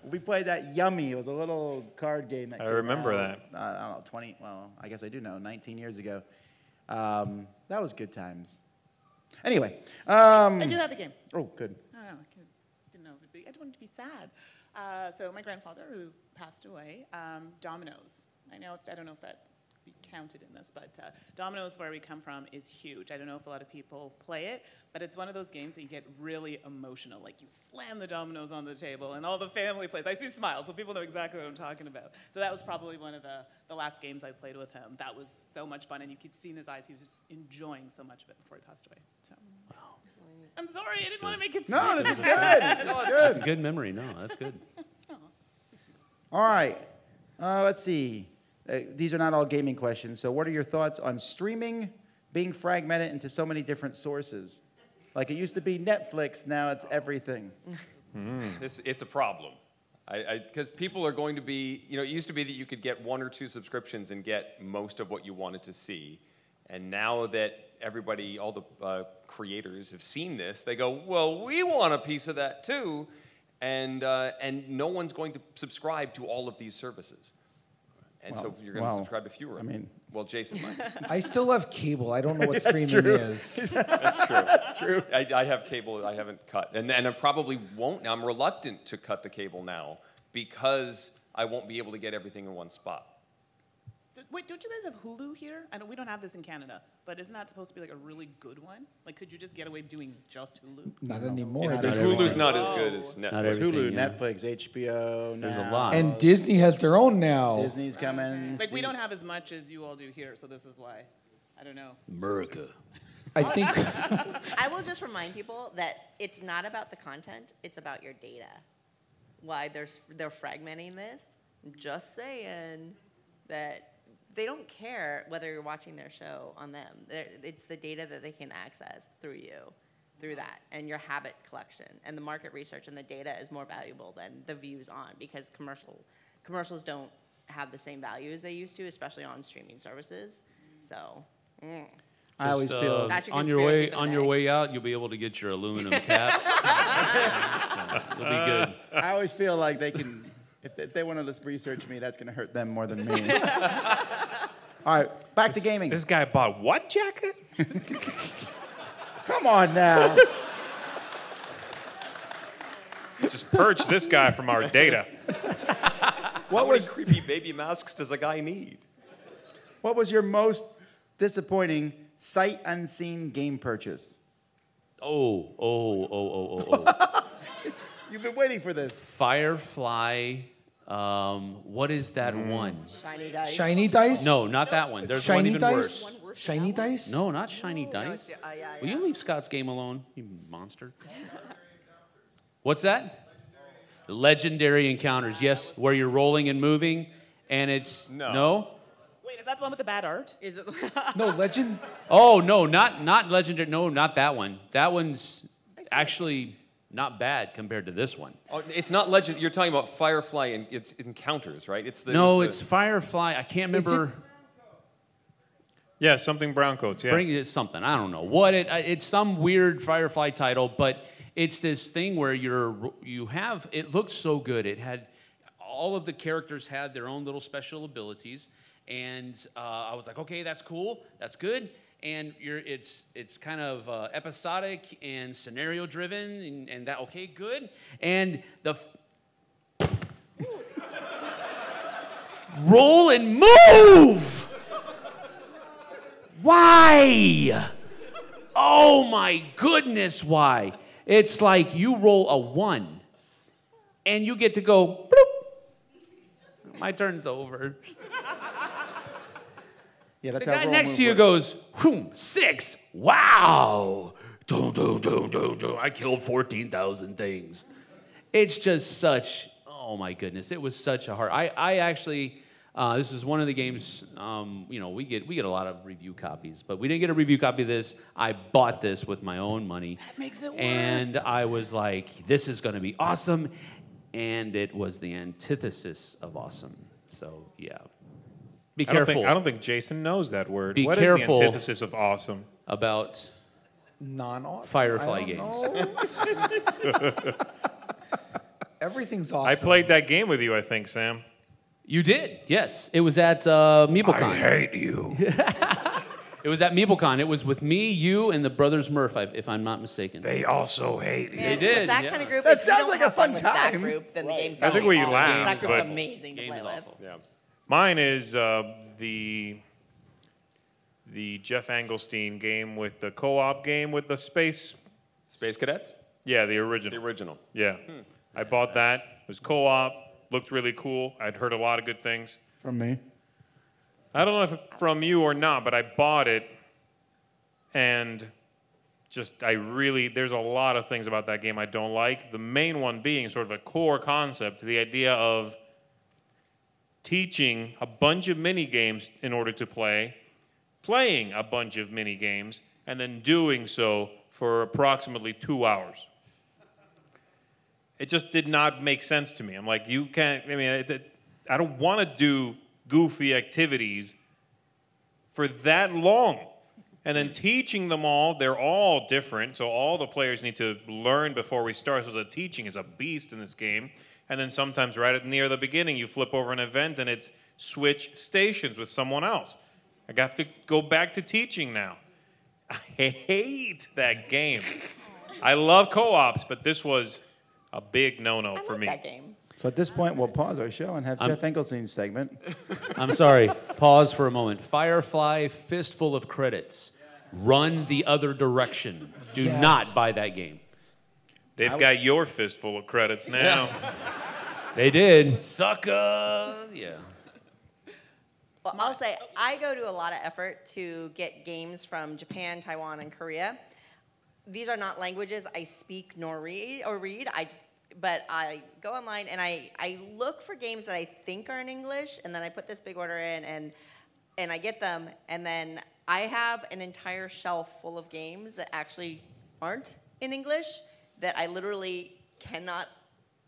We played that Yummy. It was a little card game. That I came remember out, I don't know, 20, well, I guess I do know, 19 years ago. That was good times. Anyway. I do have a game. Oh, good. I don't know. Didn't know it would be. I didn't want it to be sad. So my grandfather, who passed away, Domino's. I don't know if that be counted in this, but Domino's, where we come from, is huge. I don't know if a lot of people play it, but it's one of those games that you get really emotional. Like you slam the dominoes on the table, and all the family plays. I see smiles, so people know exactly what I'm talking about. So that was probably one of the last games I played with him. That was so much fun, and you could see in his eyes he was just enjoying so much of it before he passed away. So. I'm sorry, I didn't want to make it No, sad. this is good. That's a good memory. No, that's good. All right. Let's see. These are not all gaming questions. So what are your thoughts on streaming being fragmented into so many different sources? Like it used to be Netflix, now it's everything. It's a problem. Because people are going to be, it used to be that you could get 1 or 2 subscriptions and get most of what you wanted to see. And now that everybody, all the creators have seen this, they go, well, we want a piece of that too. And no one's going to subscribe to all of these services. And so you're going to subscribe to fewer. Well, Jason might. I still have cable. I don't know what streaming is. That's true. That's true. I have cable I haven't cut. And I probably won't. I'm reluctant to cut the cable now because I won't be able to get everything in one spot. Wait, don't you guys have Hulu here? I know we don't have this in Canada, but isn't that supposed to be like a really good one? Like, could you just get away doing just Hulu? Not anymore. Not There's- everything. Hulu's not as good as Not Netflix. everything, Hulu, yeah. Netflix, HBO. There's a now. lot. And Disney has their own now. Disney's coming. Like, we don't have as much as you all do here, so this is why. I don't know. America. I think I will just remind people that it's not about the content, it's about your data. Why they're fragmenting this. I'm just saying that they don't care whether you're watching their show on them. It's the data that they can access through you, through that, and your habit collection. And the market research and the data is more valuable than the views on, because commercials don't have the same value as they used to, especially on streaming services. So, I always feel That's your on your conspiracy way for the on your day. way out, you'll be able to get your aluminum caps. So, it'll be good. I always feel like they can, if they want to research me, that's going to hurt them more than me. All right, back to gaming. This guy bought what jacket? Come on now. Just purge this guy from our data. How many creepy baby masks does a guy need? What was your most disappointing sight unseen game purchase? Oh. You've been waiting for this. Firefly. What is that one? Shiny dice. Shiny dice? No, not that one. There's one Shiny even dice? worse. Shiny dice? No, not shiny dice. Will you leave Scott's game alone, you monster? What's that? Legendary encounters. Yes, where you're rolling and moving, and it's no. Wait, is that the one with the bad art? Is it? No, Legend? Oh no, not legendary. No, not that one. That one's actually not bad compared to this one. Oh, it's not legend. You're talking about Firefly and its encounters, right? It's It's Firefly. I can't remember. Yeah, something brown coats, yeah. Bring it something. I don't know what it's some weird Firefly title, but it's this thing where you have. It looked so good. It had all of the characters had their own little special abilities, and I was like, okay, that's cool, that's good. And it's kind of episodic and scenario driven, and that okay, good. And the roll and move. Why? Oh my goodness, why? It's like you roll a 1 and you get to go, bloop. My turn's over. Yeah, The guy next to you goes, 6. Wow. I killed 14,000 things. It's just such, oh my goodness. It was such a hard, I actually, this is one of the games, we get a lot of review copies, but we didn't get a review copy of this. I bought this with my own money. That makes it worse. And I was like, this is going to be awesome. And it was the antithesis of awesome. So, yeah. Be careful I don't think Jason knows that word. Be What careful. is the antithesis of awesome? about Non-awesome. Firefly I don't games. know. Everything's awesome. I played that game with you, I think, Sam. You did, yes. It was at MeepleCon. hate you. It was at MeepleCon. It was with me, you, and the Brothers Murph, if I'm not mistaken. They also hate you. They did, With that yeah. kind of group, That if sounds you don't like a have fun fun with that time. group, then the game's I think gonna be we awful, laughed, because that group's but- amazing to Game play is with. awful. Yeah. Mine is the Jeff Engelstein game with the co-op game with the space. Space Cadets? Yeah, the original. The original. Yeah. I bought that. It was co-op. Looked really cool. I'd heard a lot of good things. From me. I don't know if it's from you or not, but I bought it, and there's a lot of things about that game I don't like. The main one being sort of a core concept, the idea of teaching a bunch of mini games in order to playing a bunch of mini games, and then doing so for approximately 2 hours. It just did not make sense to me. I'm like, you can't, I don't want to do goofy activities for that long. And then teaching them all, they're all different, so all the players need to learn before we start. So the teaching is a beast in this game. And then sometimes near the beginning, you flip over an event and it's switch stations with someone else. I got to go back to teaching now. I hate that game. I love co-ops, but this was a big no-no I for like me. that game. So at this point, we'll pause our show and have Jeff Engelstein's segment. I'm sorry. Pause for a moment. Firefly, fistful of credits. Run the other direction. Do not buy that game. They've got your fistful of credits now. They did. Sucker. Yeah. Well, I'll say I go to a lot of effort to get games from Japan, Taiwan, and Korea. These are not languages I speak nor read. But I go online and I look for games that I think are in English, and then I put this big order in, and I get them, and then I have an entire shelf full of games that actually aren't in English that I literally cannot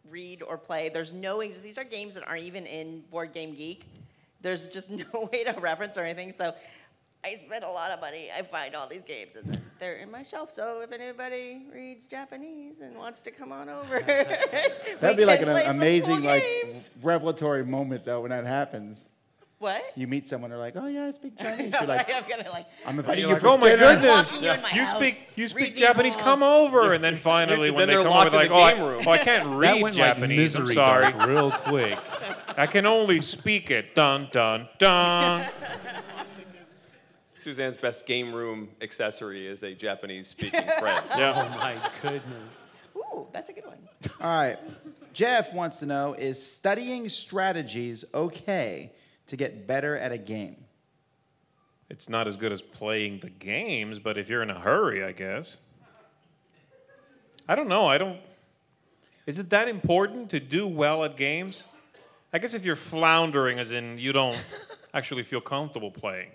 read or play. There's no English. These are games that aren't even in Board Game Geek. There's just no way to reference or anything. So I spend a lot of money. I find all these games, and they're in my shelf. So if anybody reads Japanese and wants to come on over, that'd be like an amazing, revelatory moment, though, when that happens. What? You meet someone, they're like, "Oh yeah, I speak Chinese." You're like, "I'm inviting you like, for oh my dinner." goodness! You speak Japanese? Come over. And then finally, when they come over, like, oh, I can't read Japanese. I'm sorry. Real quick. I can only speak it. Dun dun dun. Suzanne's best game room accessory is a Japanese-speaking friend. Yeah. Oh, my goodness. Ooh, that's a good one. All right. Jeff wants to know, is studying strategies okay to get better at a game? It's not as good as playing the games, but if you're in a hurry, I guess. I don't know. Is it that important to do well at games? I guess if you're floundering, as in you don't actually feel comfortable playing.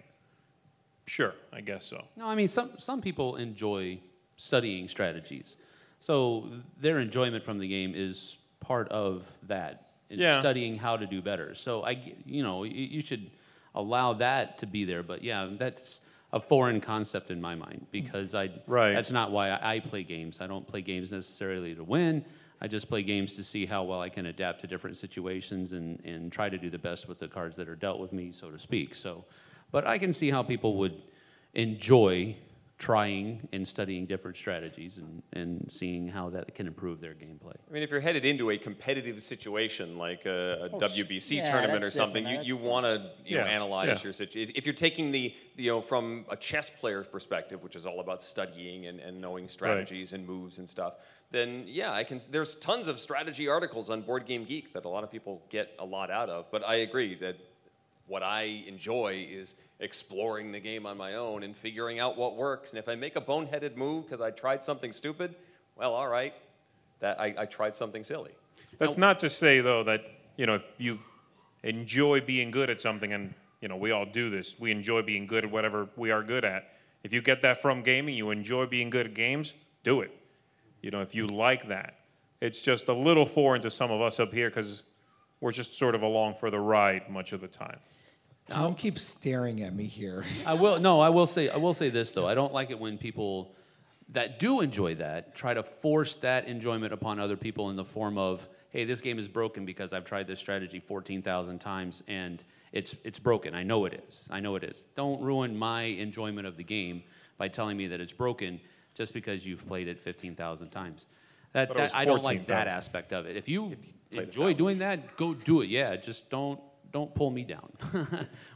Sure, I guess so. No, I mean, some people enjoy studying strategies. So their enjoyment from the game is part of that, studying how to do better. So, you should allow that to be there. But, yeah, that's a foreign concept in my mind because that's not why I play games. I don't play games necessarily to win. I just play games to see how well I can adapt to different situations and try to do the best with the cards that are dealt with me, so to speak. So. But I can see how people would enjoy trying and studying different strategies and seeing how that can improve their gameplay. I mean, if you're headed into a competitive situation like a WBC tournament or something, you want to analyze your situation. If you're taking from a chess player's perspective, which is all about studying and knowing strategies and moves and stuff, then there's tons of strategy articles on Board Game Geek that a lot of people get a lot out of. But I agree that what I enjoy is exploring the game on my own and figuring out what works. And if I make a boneheaded move because I tried something stupid, well, all right, that I tried something silly. That's not to say, though, that if you enjoy being good at something, and we all do this, we enjoy being good at whatever we are good at. If you get that from gaming, you enjoy being good at games, do it. If you like that. It's just a little foreign to some of us up here because we're just sort of along for the ride much of the time. Tom keeps staring at me here. I will say this though. I don't like it when people that do enjoy that try to force that enjoyment upon other people in the form of, hey, this game is broken because I've tried this strategy 14,000 times and it's broken. I know it is. Don't ruin my enjoyment of the game by telling me that it's broken just because you've played it 15,000 times. I don't like that aspect of it. If you enjoy doing that, go do it. Yeah, just don't pull me down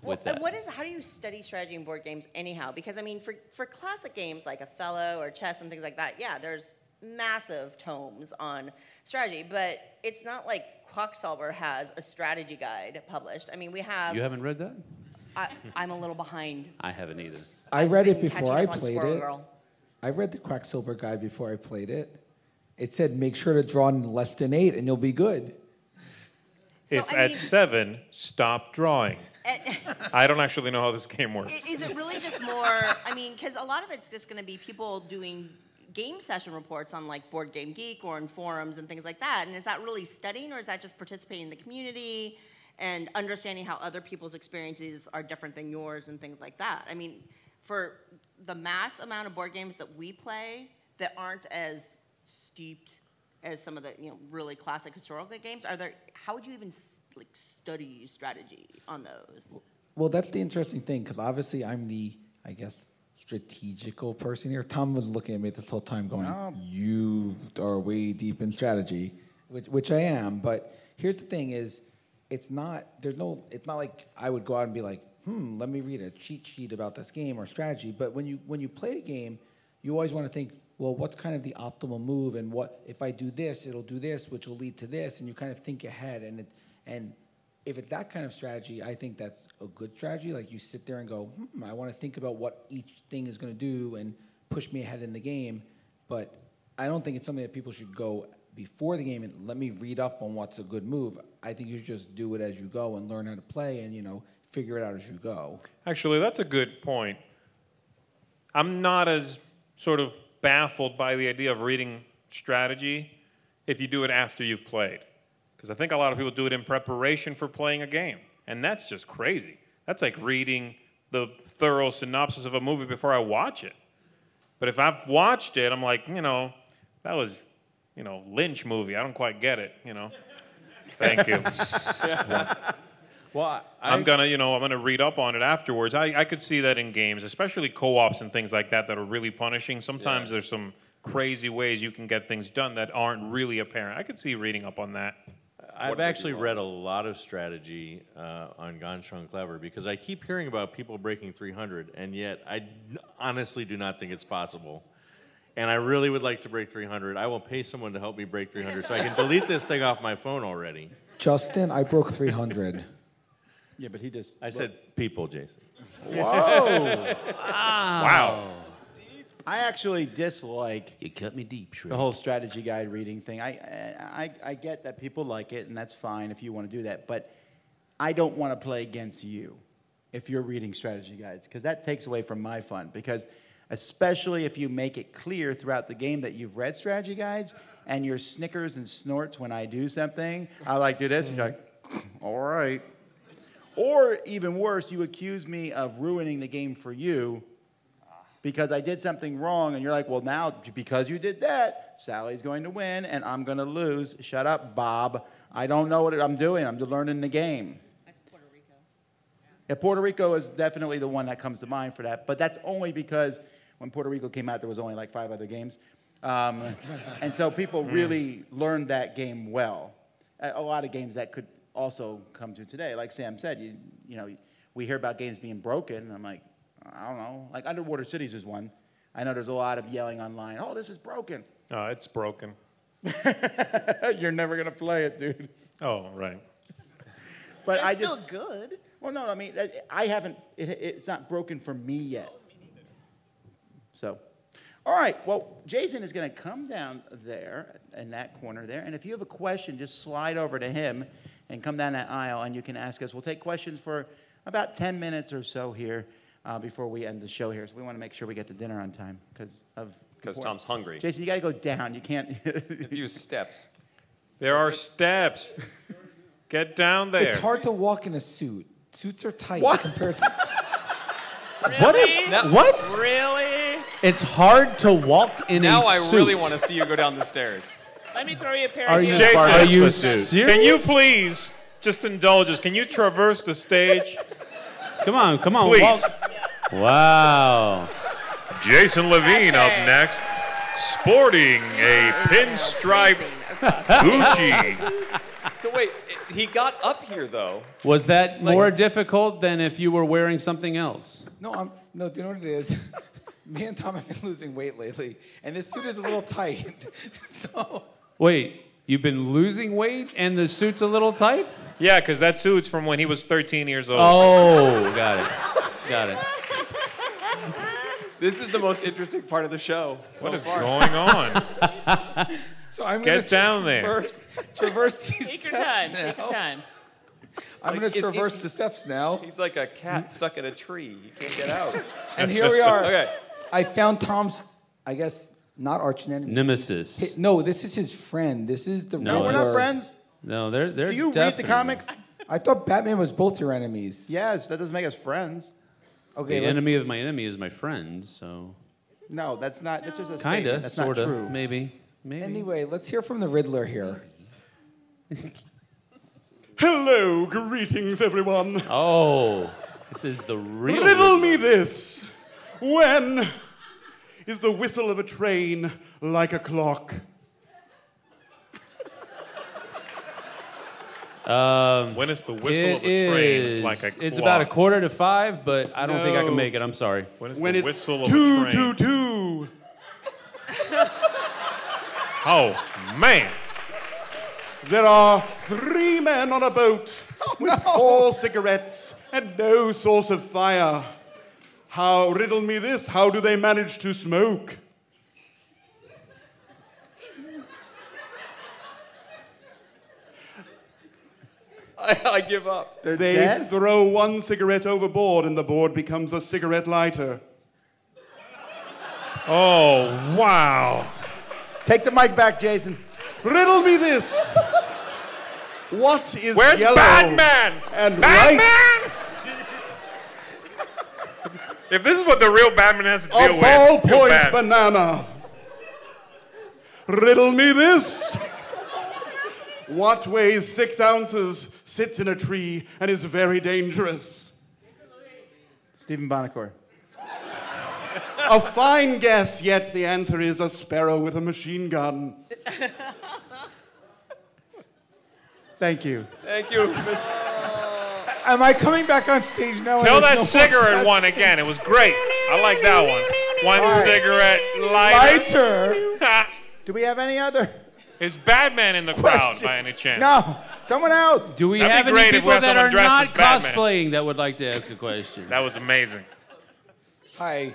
with that. How do you study strategy in board games anyhow? Because I mean, for classic games like Othello or chess and things like that, there's massive tomes on strategy, but it's not like Quacksalber has a strategy guide published. I mean, we have. You haven't read that? I'm a little behind. I haven't either. I read it before I played it. I read the Quacksalber guide before I played it. It said make sure to draw less than 8 and you'll be good. So, at 7, stop drawing. I don't actually know how this game works. Is it really just more, because a lot of it's just going to be people doing game session reports on like Board Game Geek or in forums and things like that. And is that really studying or is that just participating in the community and understanding how other people's experiences are different than yours and things like that? I mean, for the mass amount of board games that we play that aren't as steeped as some of the really classic historical games, how would you even study strategy on those? Well, that's the interesting thing because obviously I'm the, I guess, strategical person here. Tom was looking at me this whole time going, you are way deep in strategy, which I am. But, here's the thing: it's not like I would go out and be like, let me read a cheat sheet about this game or strategy. But when you play a game, you always want to think, well, what's kind of the optimal move, and what if I do this, it'll do this, which will lead to this, and you kind of think ahead. And if it's that kind of strategy, I think that's a good strategy. Like you sit there and go, I want to think about what each thing is going to do and push me ahead in the game. But I don't think it's something that people should go before the game and let me read up on what's a good move. I think you should just do it as you go and learn how to play and, figure it out as you go. Actually, that's a good point. I'm not as sort of baffled by the idea of reading strategy if you do it after you've played. Because I think a lot of people do it in preparation for playing a game. And that's just crazy. That's like reading the thorough synopsis of a movie before I watch it. But if I've watched it, I'm like, that was, Lynch movie. I don't quite get it, Thank you. Well, I'm gonna read up on it afterwards. I could see that in games, especially co-ops and things like that are really punishing. Sometimes there's some crazy ways you can get things done that aren't really apparent. I could see reading up on that. I've actually read a lot of strategy on Gone Strong Clever because I keep hearing about people breaking 300, and yet I honestly do not think it's possible. And I really would like to break 300. I will pay someone to help me break 300 so I can delete this thing off my phone already. Justin, I broke 300. Yeah, but he just... I said people, Jason. Whoa! Wow. I actually dislike You cut me deep, Shrek. the whole strategy guide reading thing. I get that people like it, and that's fine if you want to do that. But I don't want to play against you if you're reading strategy guides, because that takes away from my fun. Because especially if you make it clear throughout the game that you've read strategy guides, and your snickers and snorts when I do something, I like do this, and you're like, all right. Or even worse, you accuse me of ruining the game for you because I did something wrong, and you're like, well, now, because you did that, Sally's going to win, and I'm going to lose. Shut up, Bob. I don't know what I'm doing. I'm just learning the game. That's Puerto Rico. Yeah, Puerto Rico is definitely the one that comes to mind for that, but that's only because when Puerto Rico came out, there was only like 5 other games. And so people really learned that game well. A lot of games that could also come to today. Like Sam said, we hear about games being broken, and I'm like, I don't know. Like Underwater Cities is one. I know there's a lot of yelling online, oh, this is broken. It's broken. You're never going to play it, dude. Oh, right. But It's still good. Well, no, I mean, I haven't, it's not broken for me yet. So, all right, well, Jason is going to come down there in that corner there, and if you have a question, just slide over to him and come down that aisle, and you can ask us. We'll take questions for about 10 minutes or so here before we end the show here. So we want to make sure we get to dinner on time Because Tom's hungry. Jason, you got to go down. You can't. Use steps. There are steps. Get down there. It's hard to walk in a suit. Suits are tight compared to... Really? What? Really? It's hard to walk in Now a I suit. really want to see you go down the stairs. Let me throw you a pair Are of you, heels. Jason, are you that's the suit. serious? Can you please just indulge us? Can you traverse the stage? Come on. Please. walk. Wow. Jason Levine up next, sporting a pinstripe Gucci. So wait, he got up here though. Was that more difficult than if you were wearing something else? No, do you know what it is? Me and Tom have been losing weight lately, and this suit is a little tight. So... Wait, you've been losing weight and the suit's a little tight? Yeah, because that suit's from when he was 13 years old. Oh, got it. This is the most interesting part of the show. What is going on? So I'm Get down there. Traverse these Take steps your time. now. Take your time. I'm going to traverse the steps now. He's like a cat stuck in a tree. He can't get out. And here we are. Okay. I found Tom's, I guess, not arch enemy. Nemesis. No, this is his friend. This is the No, we're Riddler. not friends. No, they're Do you read the definitely- comics? I thought Batman was both your enemies. Yes, that doesn't make us friends. Okay, The enemy of my enemy is my friend, so No, that's not. That's just a kinda, statement. That's sorta, not true. maybe. Anyway, let's hear from the Riddler here. Hello, greetings, everyone. Oh, this is the real. Riddle Riddler. me this. When is the whistle of a train like a clock? When is the whistle of a train like a clock? It's about 4:45, but I don't think I can make it. I'm sorry. When is When the it's whistle of a train? 2:22. Oh, man. There are 3 men on a boat with 4 cigarettes and no source of fire. How, riddle me this, how do they manage to smoke? I give up. They're They dead? throw 1 cigarette overboard and the board becomes a cigarette lighter. Oh, wow. Take the mic back, Jason. Riddle me this. What is Where's yellow Batman? and Batman! right? If this is what the real Batman has to A deal with, feel ballpoint bad. banana. Riddle me this. What weighs 6 ounces, sits in a tree, and is very dangerous? Stephen Bonacore. A fine guess, yet the answer is a sparrow with a machine gun. Thank you. Thank you. Am I coming back on stage now? Tell and that there's no more cigarette questions? one again. It was great. I like that one. One All right. cigarette lighter. Lighter. Do we have any other? Is Batman in the crowd by any chance? No. Someone else. Do we That'd be have any great if we people had that someone are dressed not as Batman. cosplaying that would like to ask a question? That was amazing. Hi.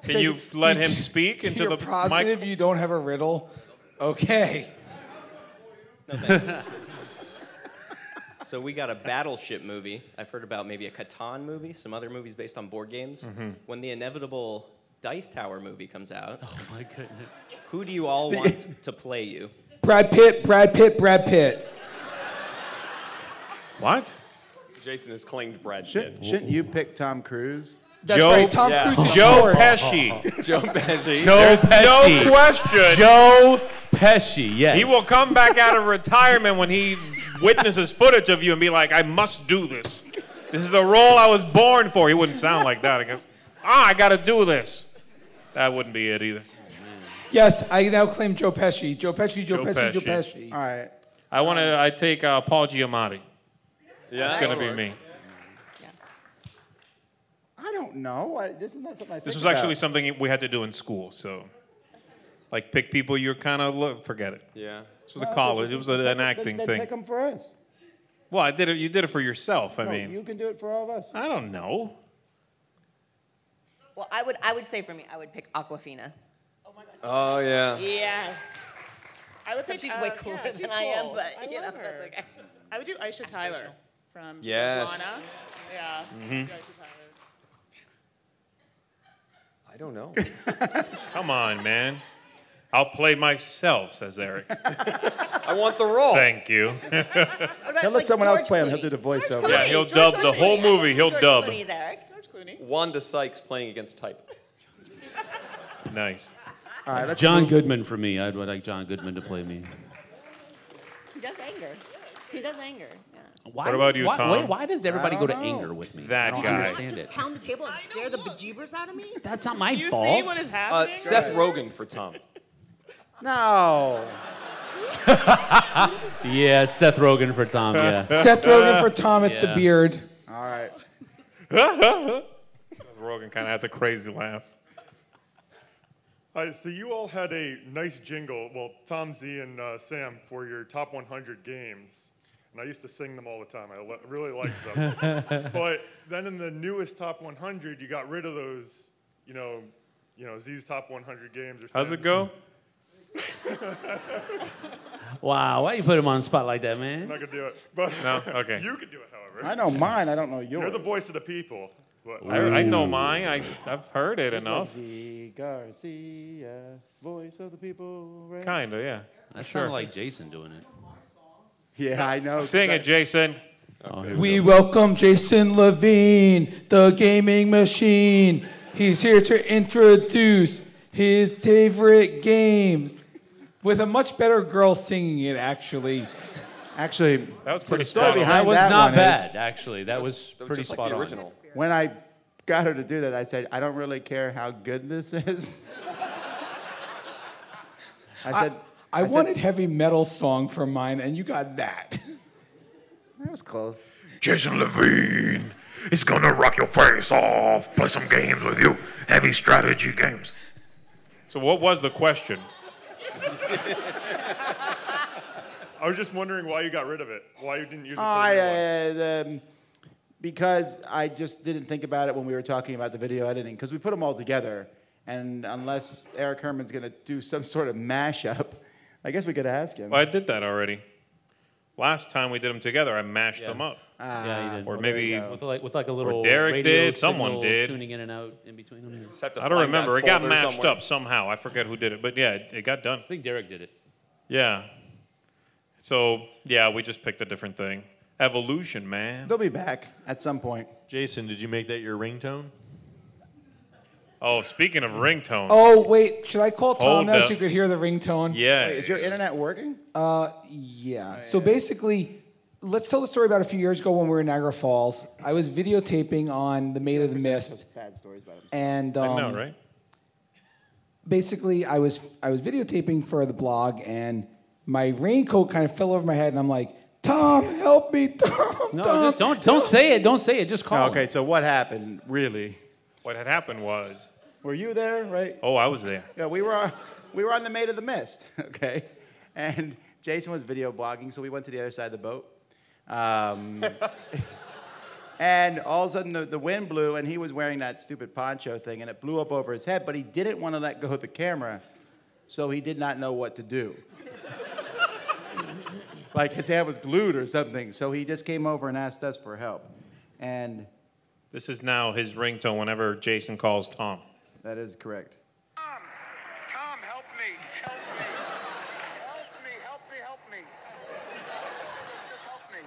Can you let him speak into You're the positive mic? you don't have a riddle? Okay. So we got a Battleship movie. I've heard about maybe a Catan movie, some other movies based on board games. When the inevitable Dice Tower movie comes out, Oh my goodness. who do you all want to play you? Brad Pitt, Brad Pitt, Brad Pitt. What? Jason has claimed Brad Pitt. Shouldn't you pick Tom Cruise? That's Joe- right, Tom yeah. Cruise is Joe short. Pesci. Joe Pesci. Joe There's Pesci. no question. Joe Pesci, yes. He will come back out of retirement when he witnesses footage of you and be like, I must do this. This is the role I was born for. He wouldn't sound like that, I guess. I got to do this. That wouldn't be it either. Yes, I now claim Joe Pesci. Joe Pesci, Joe Joe Pesci, Joe Pesci. Pesci. All right. I take Paul Giamatti. Yeah. It's going to be me. I don't know. This is not something I think This was about. actually something we had to do in school, so. Like, pick people you're kind of, forget it. Yeah. This was a college. It was an acting then thing. Pick them for us. Well, I did it. You did it for yourself. I No, mean, you can do it for all of us. I don't know. Well, I would say for me, I would pick Aquafina. Oh, yeah. Yes. I would say Except she's way cooler yeah, than she's I am, cool. but I you know, love that's her. okay. I would do Aisha Tyler from Yes. Lana. Yeah. Do Aisha Tyler. I don't know. Come on, man. I'll play myself, says Eric. I want the role. Thank you. What about, He'll let someone else play him. He'll do the voiceover. Yeah, he'll dub the whole movie. He'll dub. Clooney's Eric. George Clooney. Wanda Sykes playing against type. Nice. All right, let's John move. Goodman for me. I'd like John Goodman to play me. He does anger. He does anger. Yeah. Why What about you, why, Tom? Why does everybody I go to don't know. anger with me? That I don't guy. understand it. Pound the table and scare the bejeebers out of me? That's not my Do you fault. see what is happening? Seth Rogen for Tom. No. Yeah, Seth Rogen for Tom, yeah. Seth Rogen for Tom, it's the Yeah. beard. All right. Rogan kind of has a crazy laugh. Hi, so you all had a nice jingle, well, Tom Z and Sam, for your top 100 games. And I used to sing them all the time. I really liked them. But then in the newest top 100, you got rid of those, Z's top 100 games. Or How's Sam's. it go? Wow, why you put him on the spot like that, I'm man? not going to do it. But No? Okay. you can do it, however. I know mine. I don't know yours. You're the voice of the people. But I know mine. I've heard it It's enough. like Z Garcia, voice of the people. Right? Kind of, yeah. That Sure. sounded like Jason doing it. Yeah, I know. Sing it, Jason. Oh, here We welcome Jason Levine, the gaming machine. He's here to introduce his favorite games. With a much better girl singing it, actually. Actually, That was so pretty the story spot on. behind That was that not one bad, is, actually. That was That was pretty just spot like the on. original. when I got her to do that, I said, I don't really care how good this is. I said, I wanted heavy metal song for mine, and you got that. was close. Jason Levine is gonna rock your face off, play some games with you, heavy strategy games. So what was the question? I was just wondering why you got rid of it. Why you didn't use it for the new one. Because I just didn't think about it when we were talking about the video editing, because we put them all together, and unless Eric Herman's going to do some sort of mashup, I guess we could ask him. Well, I did that already. Last time we did them together, I mashed them up. Yeah, you did. Or maybe with like a little Derek radio did, someone signal did. tuning in and out in between them. I don't remember. It got mashed up somehow. I forget who did it, but yeah, it got done. I think Derek did it. Yeah. So yeah, we just picked a different thing. Evolution, man. They'll be back at some point. Jason, did you make that your ringtone? Oh, speaking of ringtone. Oh, wait. Should I call Tom Hold now up. so you could hear the ringtone? Yeah. Wait, is your internet working? Yeah. So basically, let's tell the story about a few years ago when we were in Niagara Falls. I was videotaping on the Maid of the Mist. Bad stories about himself. And I know, right? basically, I was videotaping for the blog, and my raincoat kind of fell over my head, and I'm like, Tom, help me, Tom. No, Tom, just don't say it. Don't say it. Just call. Okay, so what happened, really? What had happened was. Were you there, right? Oh, I was there. Yeah, we were on the Maid of the Mist, okay? And Jason was video blogging, so we went to the other side of the boat. And all of a sudden, the wind blew, and he was wearing that stupid poncho thing, and it blew up over his head, but he didn't want to let go of the camera, so he did not know what to do. Like his hand was glued or something, so he just came over and asked us for help. And This is now his ringtone whenever Jason calls Tom. that is correct. Tom, help me. Help me. Help me, help me, help me. Just help me.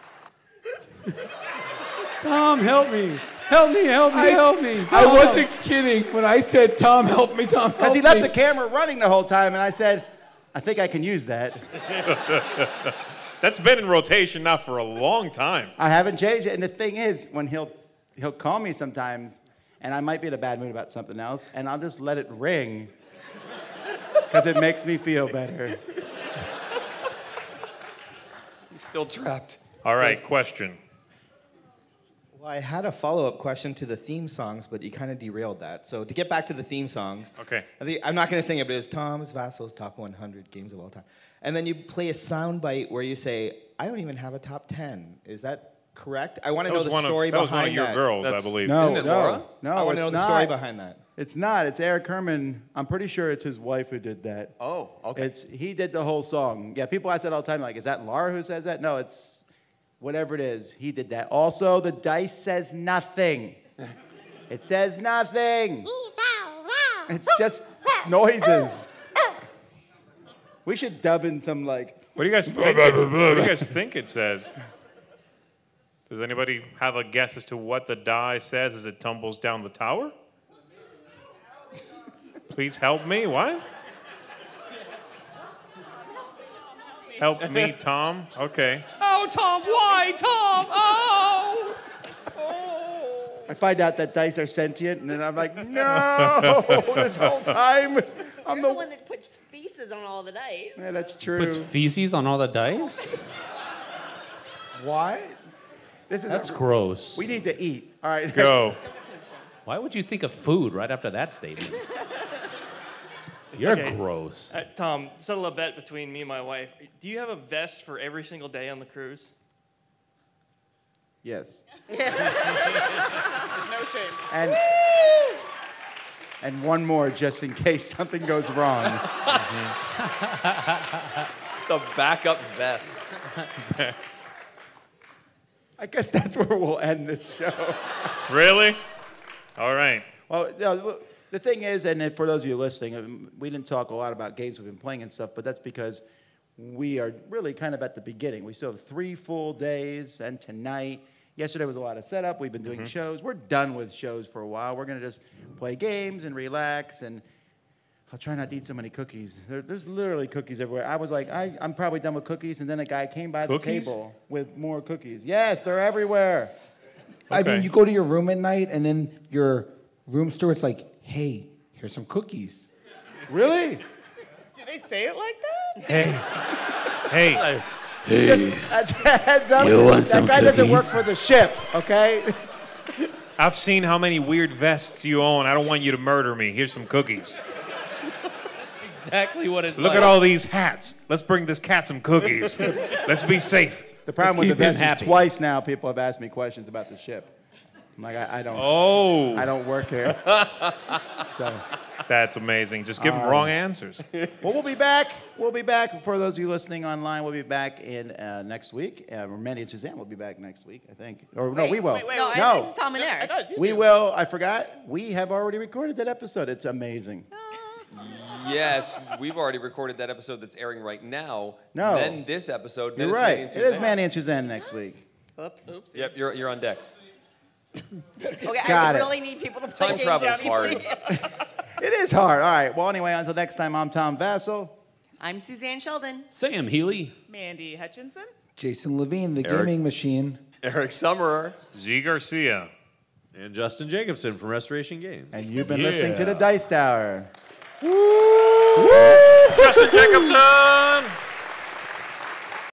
Tom, help me. Help me, help me, help me. I Tom. wasn't kidding when I said, Tom, help me, Tom, help me. Because he left the camera running the whole time, and I said, I think I can use that. That's been in rotation now for a long time. I haven't changed it. And the thing is, when he'll call me sometimes, and I might be in a bad mood about something else, and I'll just let it ring because it makes me feel better. He's still trapped. All right, question. Well, I had a follow-up question to the theme songs, but you kind of derailed that. So to get back to the theme songs, Okay. I'm not going to sing it, but it was Tom's Vassal's Top 100 Games of All Time. And then you play a sound bite where you say, I don't even have a top 10. Is that correct? I want to know the story that was one of behind your that. girls, I believe. No, Isn't it Laura? no, I want to it's know the not. story behind that. It's not. It's Eric Herman. I'm pretty sure it's his wife who did that. Oh, okay. He did the whole song. Yeah, people ask that all the time, like, is that Laura who says that? No, it's whatever it is. He did that. Also, the dice says nothing. It says nothing. It's just noises. We should dub in some, like, What do you guys think? What do you guys think it says? Does anybody have a guess as to what the die says as it tumbles down the tower? Please help me. What? Help me, Tom. Okay. Oh, Tom, why, Tom? Oh! I find out that dice are sentient, and then I'm like, no, this whole time. I'm You're the one that puts feces on all the dice. Yeah, that's true. Puts feces on all the dice? What? That's gross. We need to eat. All right. Go. Why would you think of food right after that statement? You're gross. Tom, settle a bet between me and my wife. Do you have a vest for every single day on the cruise? Yes. There's no shame. And one more just in case something goes wrong. It's a backup vest. I guess that's where we'll end this show. Really? All right. Well, the thing is, and for those of you listening, we didn't talk a lot about games we've been playing and stuff, but that's because we are really kind of at the beginning. We still have 3 full days, and tonight. Yesterday was a lot of setup. We've been doing shows. We're done with shows for a while. We're going to just play games and relax, and I'll try not to eat so many cookies. There's literally cookies everywhere. I was like, I'm probably done with cookies, and then a guy came by the table with more cookies. Yes, they're everywhere. I mean, you go to your room at night, and then your room steward's like, hey, here's some cookies. Really? Do they say it like that? Hey. Just heads up. You want that some guy doesn't work cookies? for the ship, okay? I've seen how many weird vests you own. I don't want you to murder me. Here's some cookies. Exactly what it's Look like. at all these hats. Let's bring this cat some cookies. Let's be safe. The problem Let's with the keep him vest is happy. twice now people have asked me questions about the ship. I'm like, I don't. Oh. I don't work here. So. That's amazing. Just give them wrong answers. Well, we'll be back. We'll be back. For those of you listening online, we'll be back in next week. Mandi and Suzanne will be back next week, I think. Or no, we will. No, I think it's Tom and Eric. We will. I forgot. We have already recorded that episode. It's amazing. Yes, we've already recorded that episode that's airing right now. No. Then this episode. Then You're it's right. Mandi and It Suzanne. is Mandi and Suzanne next week. Oops. Yep, you're on deck. Okay, Got I it. really need people to play Time games travel's with me, hard. please. It is hard. All right. Well, anyway, until next time, I'm Tom Vassell. I'm Suzanne Sheldon. Sam Healy. Mandy Hutchinson. Jason Levine, the Eric. gaming machine. Eric Summerer. Z Garcia. And Justin Jacobson from Restoration Games. And you've been listening to the Dice Tower. Justin Jacobson.